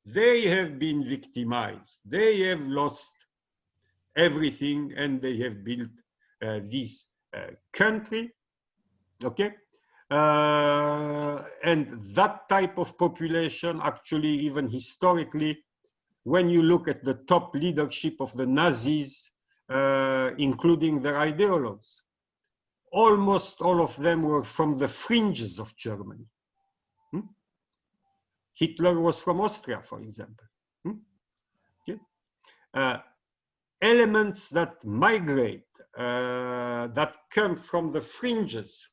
they have been victimized, they have lost everything, and they have built this country, okay? And that type of population, actually, even historically, when you look at the top leadership of the Nazis, including their ideologues. Almost all of them were from the fringes of Germany. Hitler was from Austria, for example. Okay. Elements that migrate, that come from the fringes,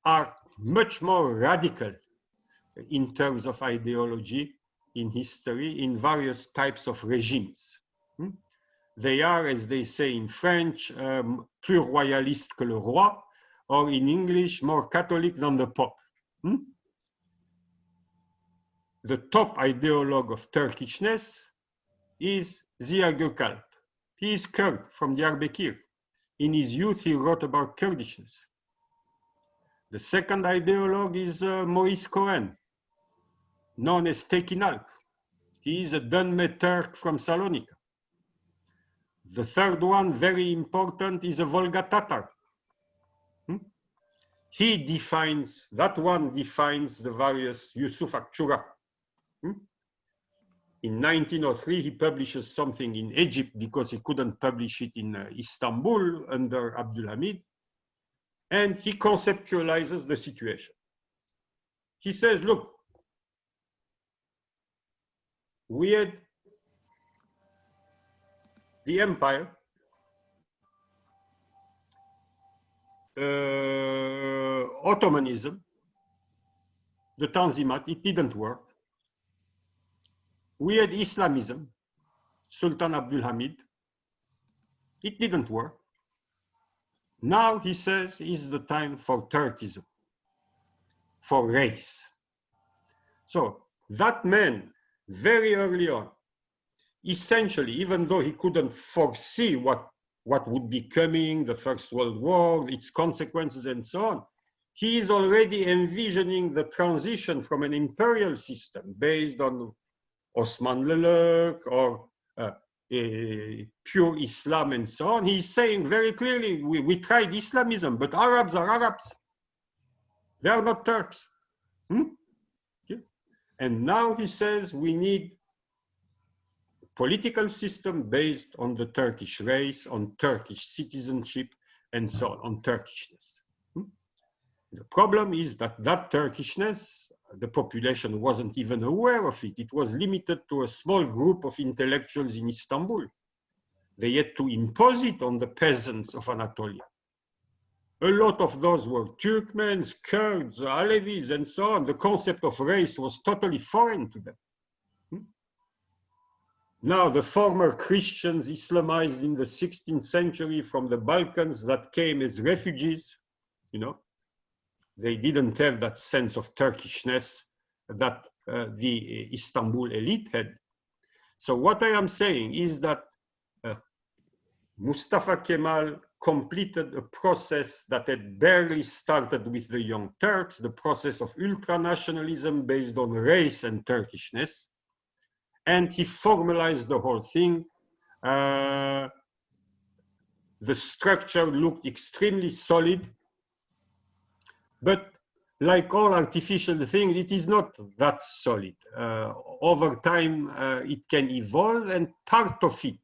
are much more radical in terms of ideology, in history, in various types of regimes. They are, as they say in French, plus royaliste que le roi, or in English, more Catholic than the Pope. The top ideologue of Turkishness is Ziya Gökalp. He is Kurd from Diyarbakir. In his youth, he wrote about Kurdishness. The second ideologue is Maurice Cohen, known as Tekin. He is a Dunme Turk from Salonika. The third one, very important, is a Volga Tatar. He defines, that one defines the various Yusuf Akçura. In 1903, he publishes something in Egypt because he couldn't publish it in Istanbul under Abdülhamid. And he conceptualizes the situation. He says, look, we had the empire, Ottomanism, the Tanzimat, it didn't work. We had Islamism, Sultan Abdülhamid, it didn't work. Now, he says, is the time for Turkism, for race. So that man, very early on, essentially, even though he couldn't foresee what would be coming, the First World War, its consequences and so on, he is already envisioning the transition from an imperial system based on Osman Lelek or pure Islam and so on. He's saying very clearly, we tried Islamism, but Arabs are Arabs. They are not Turks. Okay. And now he says we need a political system based on the Turkish race, on Turkish citizenship, and so on Turkishness. The problem is that Turkishness, the population wasn't even aware of it. It was limited to a small group of intellectuals in Istanbul. They had to impose it on the peasants of Anatolia. A lot of those were Turkmens, Kurds, Alevis, and so on. The concept of race was totally foreign to them. Now, the former Christians Islamized in the 16th century from the Balkans that came as refugees, you know, they didn't have that sense of Turkishness that the Istanbul elite had. So what I am saying is that Mustafa Kemal completed a process that had barely started with the Young Turks, the process of ultranationalism based on race and Turkishness. And he formalized the whole thing. The structure looked extremely solid. But like all artificial things, it is not that solid. Over time, it can evolve, and part of it,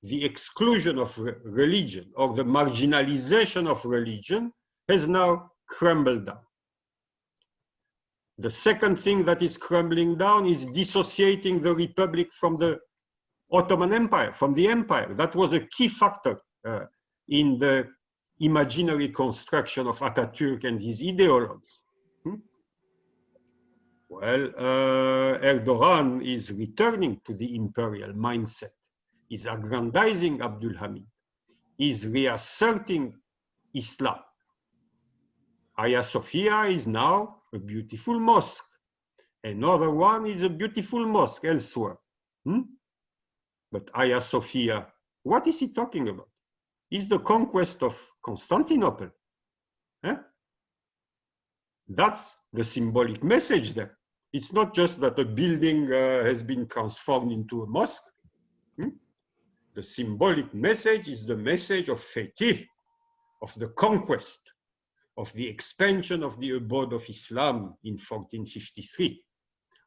the exclusion of religion or the marginalization of religion, has now crumbled down. The second thing that is crumbling down is dissociating the Republic from the Ottoman Empire, from the empire. That was a key factor in the imaginary construction of Atatürk and his ideologues. Well, Erdogan is returning to the imperial mindset, is aggrandizing Abdülhamid, is reasserting Islam. Hagia Sophia is now a beautiful mosque. Another one is a beautiful mosque elsewhere. But Hagia Sophia, what is he talking about? Is the conquest of Constantinople. That's the symbolic message there. It's not just that a building has been transformed into a mosque. The symbolic message is the message of Fetih, of the conquest, of the expansion of the abode of Islam in 1453,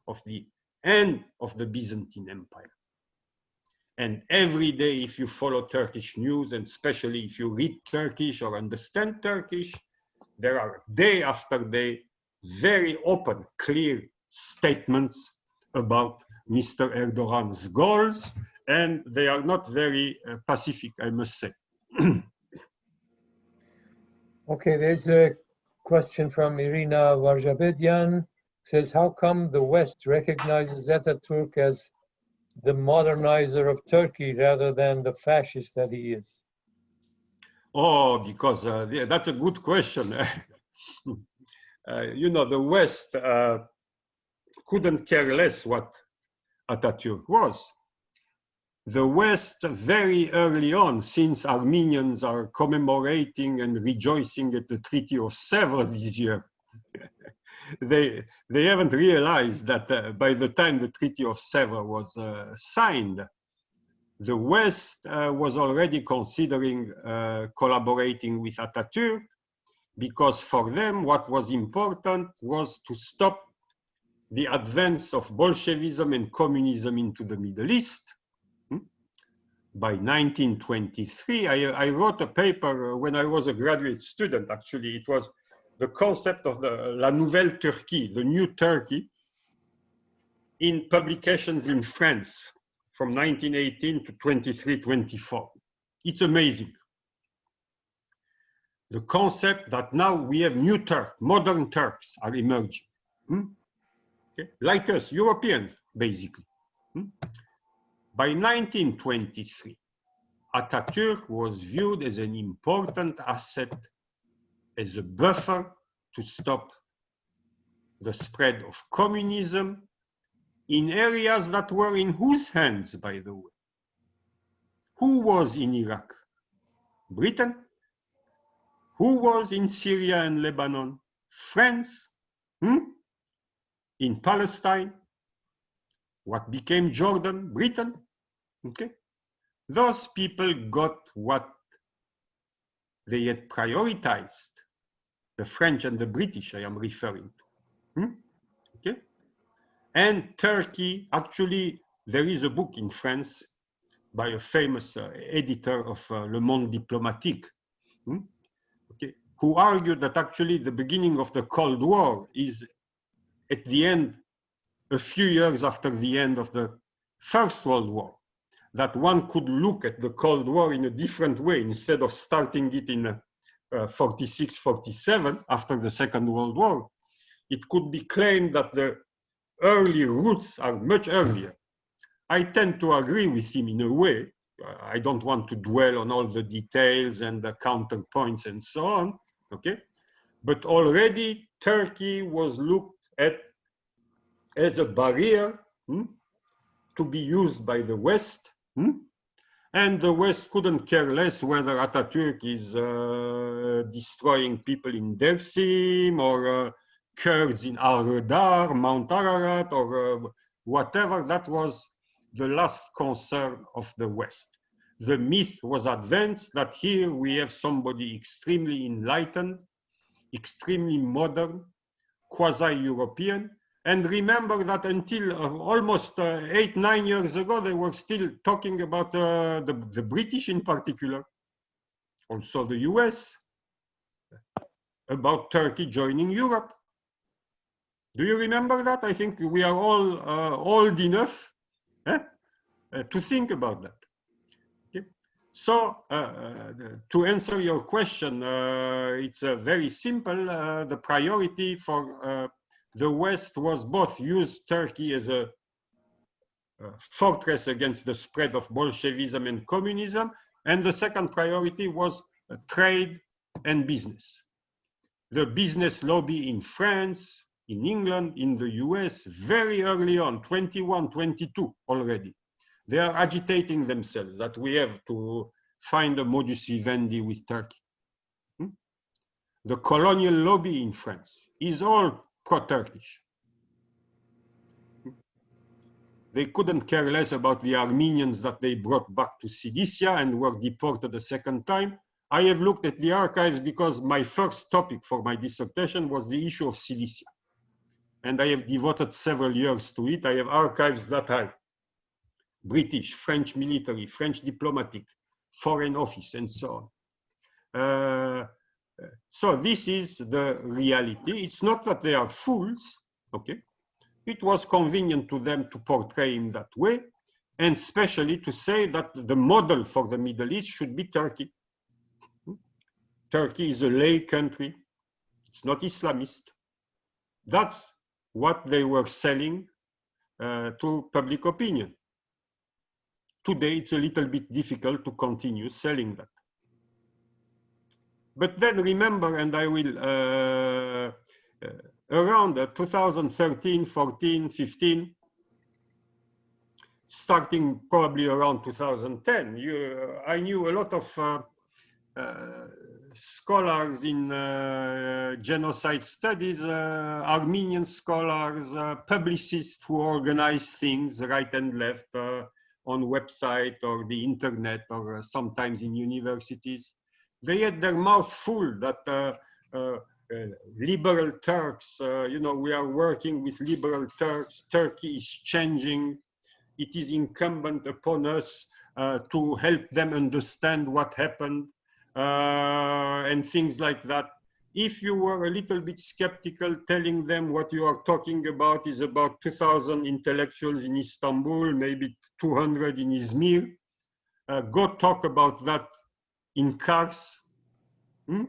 of the end of the Byzantine Empire. And every day, if you follow Turkish news, and especially if you read Turkish or understand Turkish, there are day after day very open, clear statements about Mr. Erdogan's goals, and they are not very pacific, I must say. Okay, there's a question from Irina Varjabedian. Says, how come the West recognizes Ataturk as the modernizer of Turkey rather than the fascist that he is? Oh, because that's a good question. You know, the West couldn't care less what Ataturk was. The West, very early on, since Armenians are commemorating and rejoicing at the Treaty of Sèvres this year, they haven't realized that by the time the Treaty of Sèvres was signed, the West was already considering collaborating with Ataturk, because for them what was important was to stop the advance of Bolshevism and communism into the Middle East. By 1923, I wrote a paper when I was a graduate student, actually. It was the concept of the La Nouvelle Turquie, the new Turkey, in publications in France from 1918 to 23-24. It's amazing. The concept that now we have new Turks, modern Turks are emerging. Okay? Like us, Europeans, basically. By 1923, Ataturk was viewed as an important asset, as a buffer to stop the spread of communism in areas that were in whose hands, by the way? Who was in Iraq? Britain? Who was in Syria and Lebanon? France? In Palestine? What became Jordan? Britain? Okay. Those people got what they had prioritized. The French and the British, I am referring to. Okay. And Turkey, actually, there is a book in France by a famous editor of Le Monde Diplomatique, okay, who argued that actually the beginning of the Cold War is at the end, a few years after the end of the First World War, that one could look at the Cold War in a different way. Instead of starting it in 46, 47, after the Second World War, it could be claimed that the early roots are much earlier. I tend to agree with him in a way. I don't want to dwell on all the details and the counterpoints and so on, okay? But already Turkey was looked at as a barrier to be used by the West, and the West couldn't care less whether Ataturk is destroying people in Dersim or Kurds in Al-Radar, Mount Ararat, or whatever. That was the last concern of the West. The myth was advanced that here we have somebody extremely enlightened, extremely modern, quasi-European. And remember that until almost 8-9 years ago, they were still talking about the British in particular, also the US, about Turkey joining Europe. Do you remember that? I think we are all old enough to think about that. Okay? So to answer your question, it's very simple. The priority for the West was both use Turkey as a fortress against the spread of Bolshevism and communism, and the second priority was trade and business. The business lobby in France, in England, in the US, very early on, 21, 22 already, they are agitating themselves that we have to find a modus vivendi with Turkey. The colonial lobby in France is all pro-Turkish. They couldn't care less about the Armenians that they brought back to Cilicia and were deported a second time. I have looked at the archives because my first topic for my dissertation was the issue of Cilicia. And I have devoted several years to it. I have archives that high. British, French military, French diplomatic, foreign office, and so on. So this is the reality. It's not that they are fools, okay? It was convenient to them to portray him that way, and especially to say that the model for the Middle East should be Turkey. Turkey is a lay country. It's not Islamist. That's what they were selling to public opinion. Today, it's a little bit difficult to continue selling that. But then remember, and I will, around 2013, 14, 15, starting probably around 2010, I knew a lot of scholars in genocide studies, Armenian scholars, publicists who organize things right and left on website or the internet or sometimes in universities. They had their mouth full that liberal Turks, you know, we are working with liberal Turks, Turkey is changing. It is incumbent upon us to help them understand what happened and things like that. If you were a little bit skeptical, telling them what you are talking about is about 2,000 intellectuals in Istanbul, maybe 200 in Izmir, go talk about that in Kars or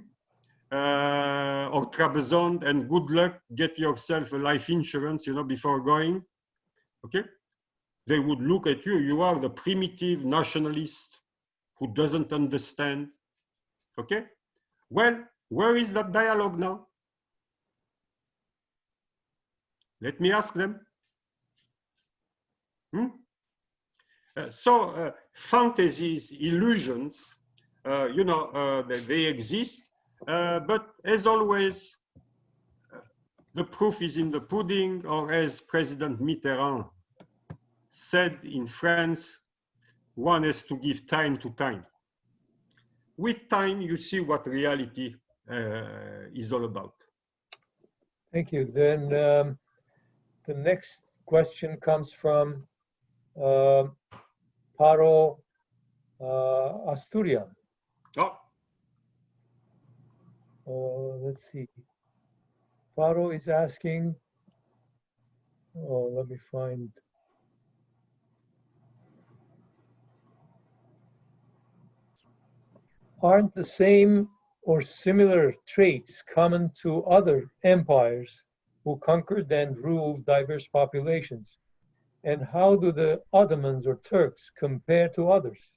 Trabzon, and good luck, get yourself a life insurance, you know, before going, okay? They would look at you, you are the primitive nationalist who doesn't understand, okay? Well, where is that dialogue now? Let me ask them. Fantasies, illusions, you know, they exist, but as always, the proof is in the pudding, or as President Mitterrand said in France, one has to give time to time. With time, you see what reality is all about. Thank you. Then the next question comes from Paro Asturian. Let's see. Paro is asking, let me find. Aren't the same or similar traits common to other empires who conquered and ruled diverse populations? And how do the Ottomans or Turks compare to others?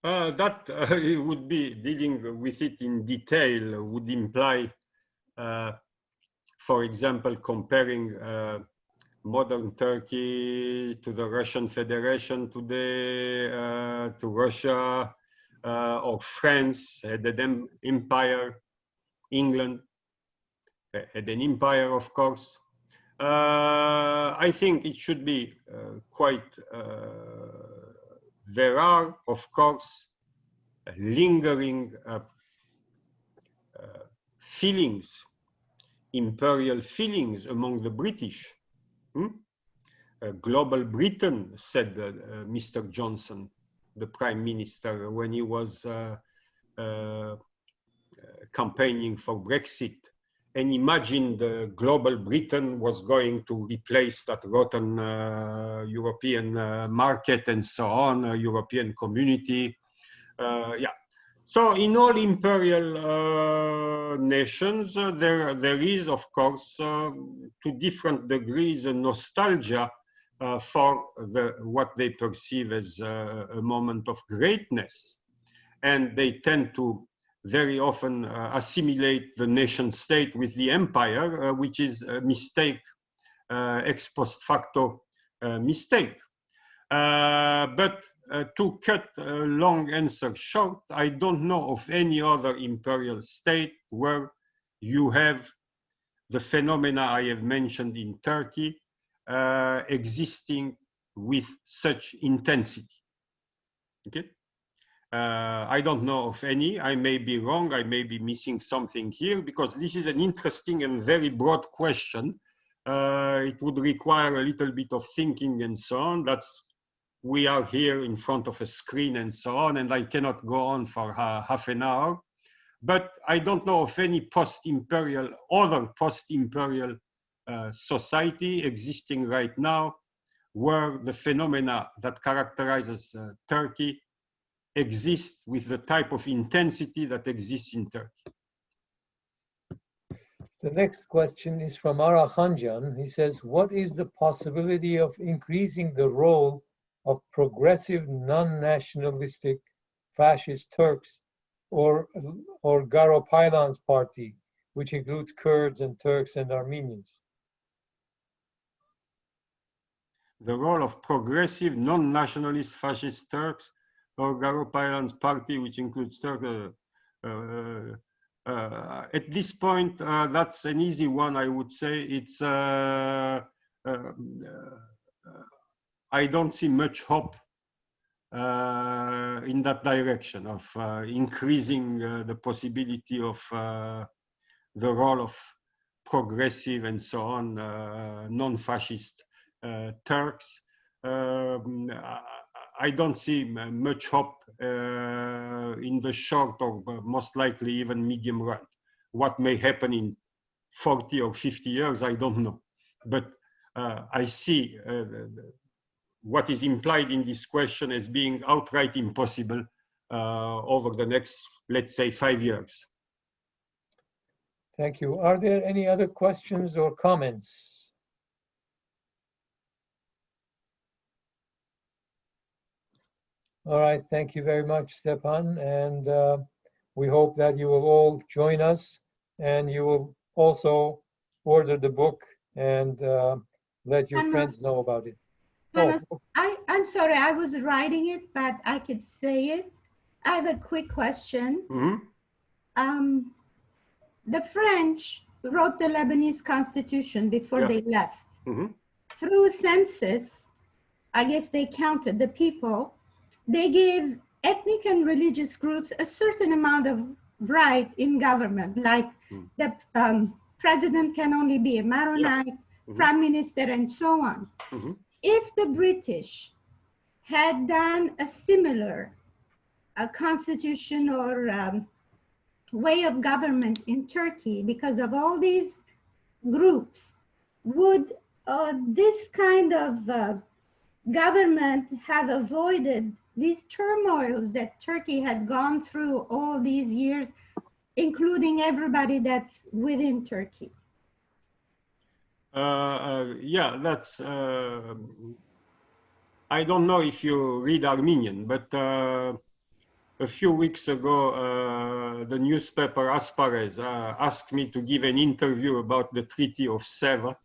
That would be dealing with it in detail, would imply, for example, comparing modern Turkey to the Russian Federation today, to Russia, or France had an empire, England had an empire, of course. I think it should be quite, there are, of course, lingering feelings, imperial feelings among the British. Global Britain, said Mr. Johnson, the Prime Minister, when he was campaigning for Brexit, and imagined global Britain was going to replace that rotten European market and so on, European community. Yeah. So in all imperial nations, there is, of course, to different degrees, a nostalgia for what they perceive as a moment of greatness. And they tend to very often assimilate the nation state with the empire, which is a mistake, ex post facto mistake. But to cut a long answer short, I don't know of any other imperial state where you have the phenomena I have mentioned in Turkey existing with such intensity. Okay? I don't know of any. I may be wrong. I may be missing something here, because this is an interesting and very broad question It would require a little bit of thinking and so on. We are here in front of a screen and so on, and I cannot go on for half an hour. But I don't know of any other post-imperial society existing right now where the phenomena that characterizes Turkey exist with the type of intensity that exists in Turkey. The next question is from Ara Khanjan. He says, what is the possibility of increasing the role of progressive, non-nationalistic fascist Turks or Garo Paylan's party, which includes Kurds and Turks and Armenians? The role of progressive, non-nationalist fascist Turks or Garo Paylan's party, which includes Turks. At this point, that's an easy one, I would say. It's I don't see much hope in that direction of increasing the possibility of the role of progressive and so on, non-fascist Turks. I don't see much hope in the short or most likely even medium run. What may happen in 40 or 50 years, I don't know. But I see what is implied in this question as being outright impossible over the next, let's say, 5 years. Thank you. Are there any other questions or comments? All right, thank you very much, Stepan. And we hope that you will all join us and you will also order the book and let your friends know about it. I'm sorry, I was writing it, but I could say it. I have a quick question. Mm-hmm. The French wrote the Lebanese constitution before they left. Mm-hmm. Through census, I guess they counted the people. They gave ethnic and religious groups a certain amount of right in government, like the president can only be a Maronite, prime minister, and so on. Mm-hmm. If the British had done a similar constitution or way of government in Turkey, because of all these groups, would this kind of government have avoided these turmoils that Turkey had gone through all these years, including everybody that's within Turkey? Yeah, that's, I don't know if you read Armenian, but a few weeks ago, the newspaper Asparez asked me to give an interview about the Treaty of Sèvres.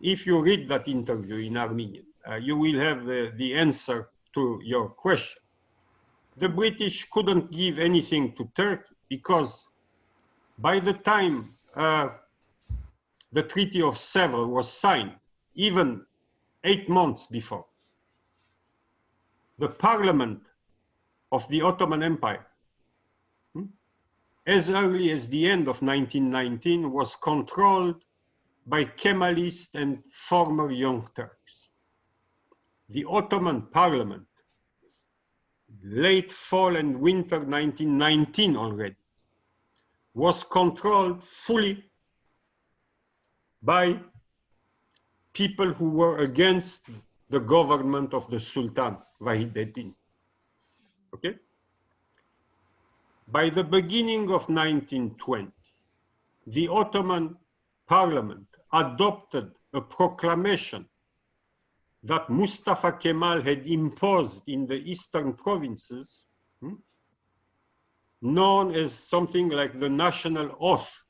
If you read that interview in Armenian, you will have the answer to your question. The British couldn't give anything to Turkey because by the time the Treaty of Sèvres was signed, even 8 months before, the parliament of the Ottoman Empire, as early as the end of 1919, was controlled by Kemalist and former Young Turks. The Ottoman parliament, late fall and winter 1919 already, was controlled fully by people who were against the government of the Sultan, Vahideddin. Okay? By the beginning of 1920, the Ottoman parliament adopted a proclamation that Mustafa Kemal had imposed in the eastern provinces, known as something like the national oath,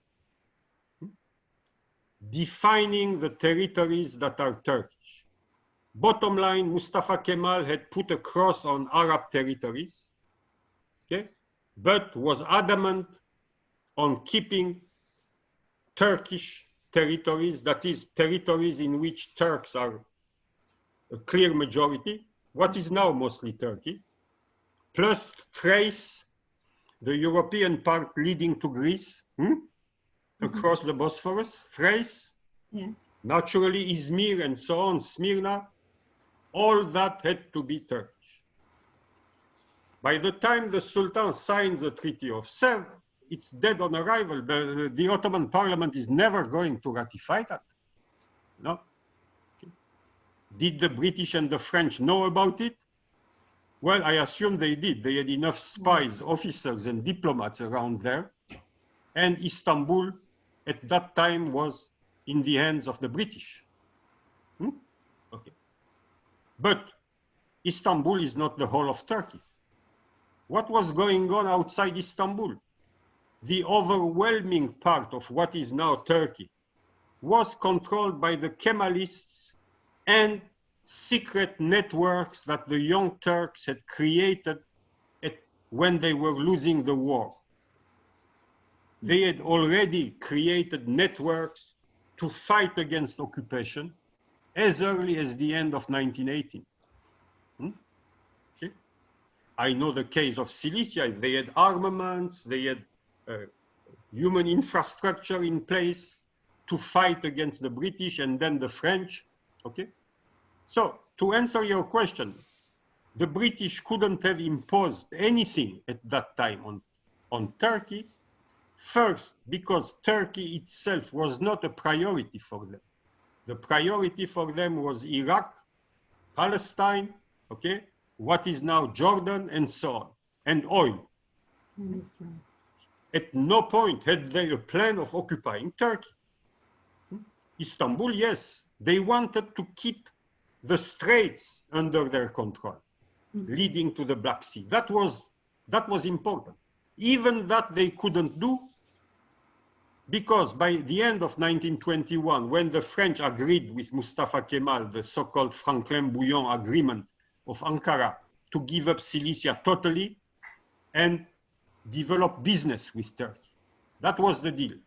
defining the territories that are Turkish. Bottom line, Mustafa Kemal had put a cross on Arab territories, okay, but was adamant on keeping Turkish territories, that is, territories in which Turks are a clear majority, what is now mostly Turkey, plus Thrace, the European part leading to Greece, across the Bosphorus, Thrace, Yeah. naturally Izmir and so on, Smyrna, all that had to be Turkish. By the time the Sultan signed the Treaty of Sèvres, it's dead on arrival. The Ottoman Parliament is never going to ratify that. No. Okay. Did the British and the French know about it? Well, I assume they did. They had enough spies, officers, and diplomats around there. And Istanbul at that time was in the hands of the British. Okay. But Istanbul is not the whole of Turkey. What was going on outside Istanbul? The overwhelming part of what is now Turkey was controlled by the Kemalists and secret networks that the Young Turks had created when they were losing the war. They had already created networks to fight against occupation as early as the end of 1918. Okay. I know the case of Cilicia. They had armaments, they had human infrastructure in place to fight against the British and then the French. Okay. So to answer your question, the British couldn't have imposed anything at that time on Turkey. First, because Turkey itself was not a priority for them. The priority for them was Iraq, Palestine, okay, what is now Jordan, and so on, and oil. At no point had they a plan of occupying Turkey. Istanbul, yes, they wanted to keep the straits under their control, leading to the Black Sea. That was important. Even that they couldn't do, because by the end of 1921, when the French agreed with Mustafa Kemal, the so-called Franklin-Bouillon Agreement of Ankara, to give up Cilicia totally and develop business with Turkey. That was the deal.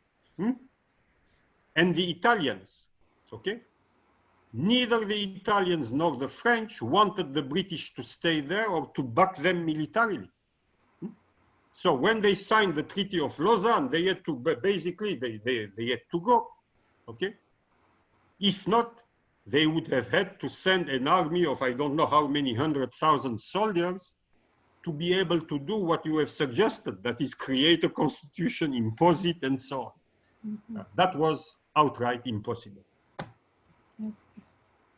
And the Italians, okay? Neither the Italians nor the French wanted the British to stay there or to back them militarily. So when they signed the Treaty of Lausanne, they had to, basically, they had to go, okay? If not, they would have had to send an army of I don't know how many 100,000 soldiers to be able to do what you have suggested, that is create a constitution, impose it, and so on. That was outright impossible.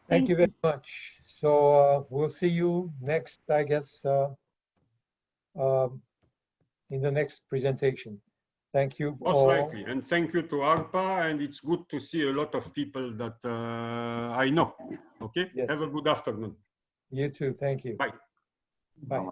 Thank you very much. So we'll see you next, I guess, in the next presentation. Thank you Most all. likely, and thank you to ARPA, and it's good to see a lot of people that I know. Okay, Yes. have a good afternoon. You too, thank you. Bye. Bye.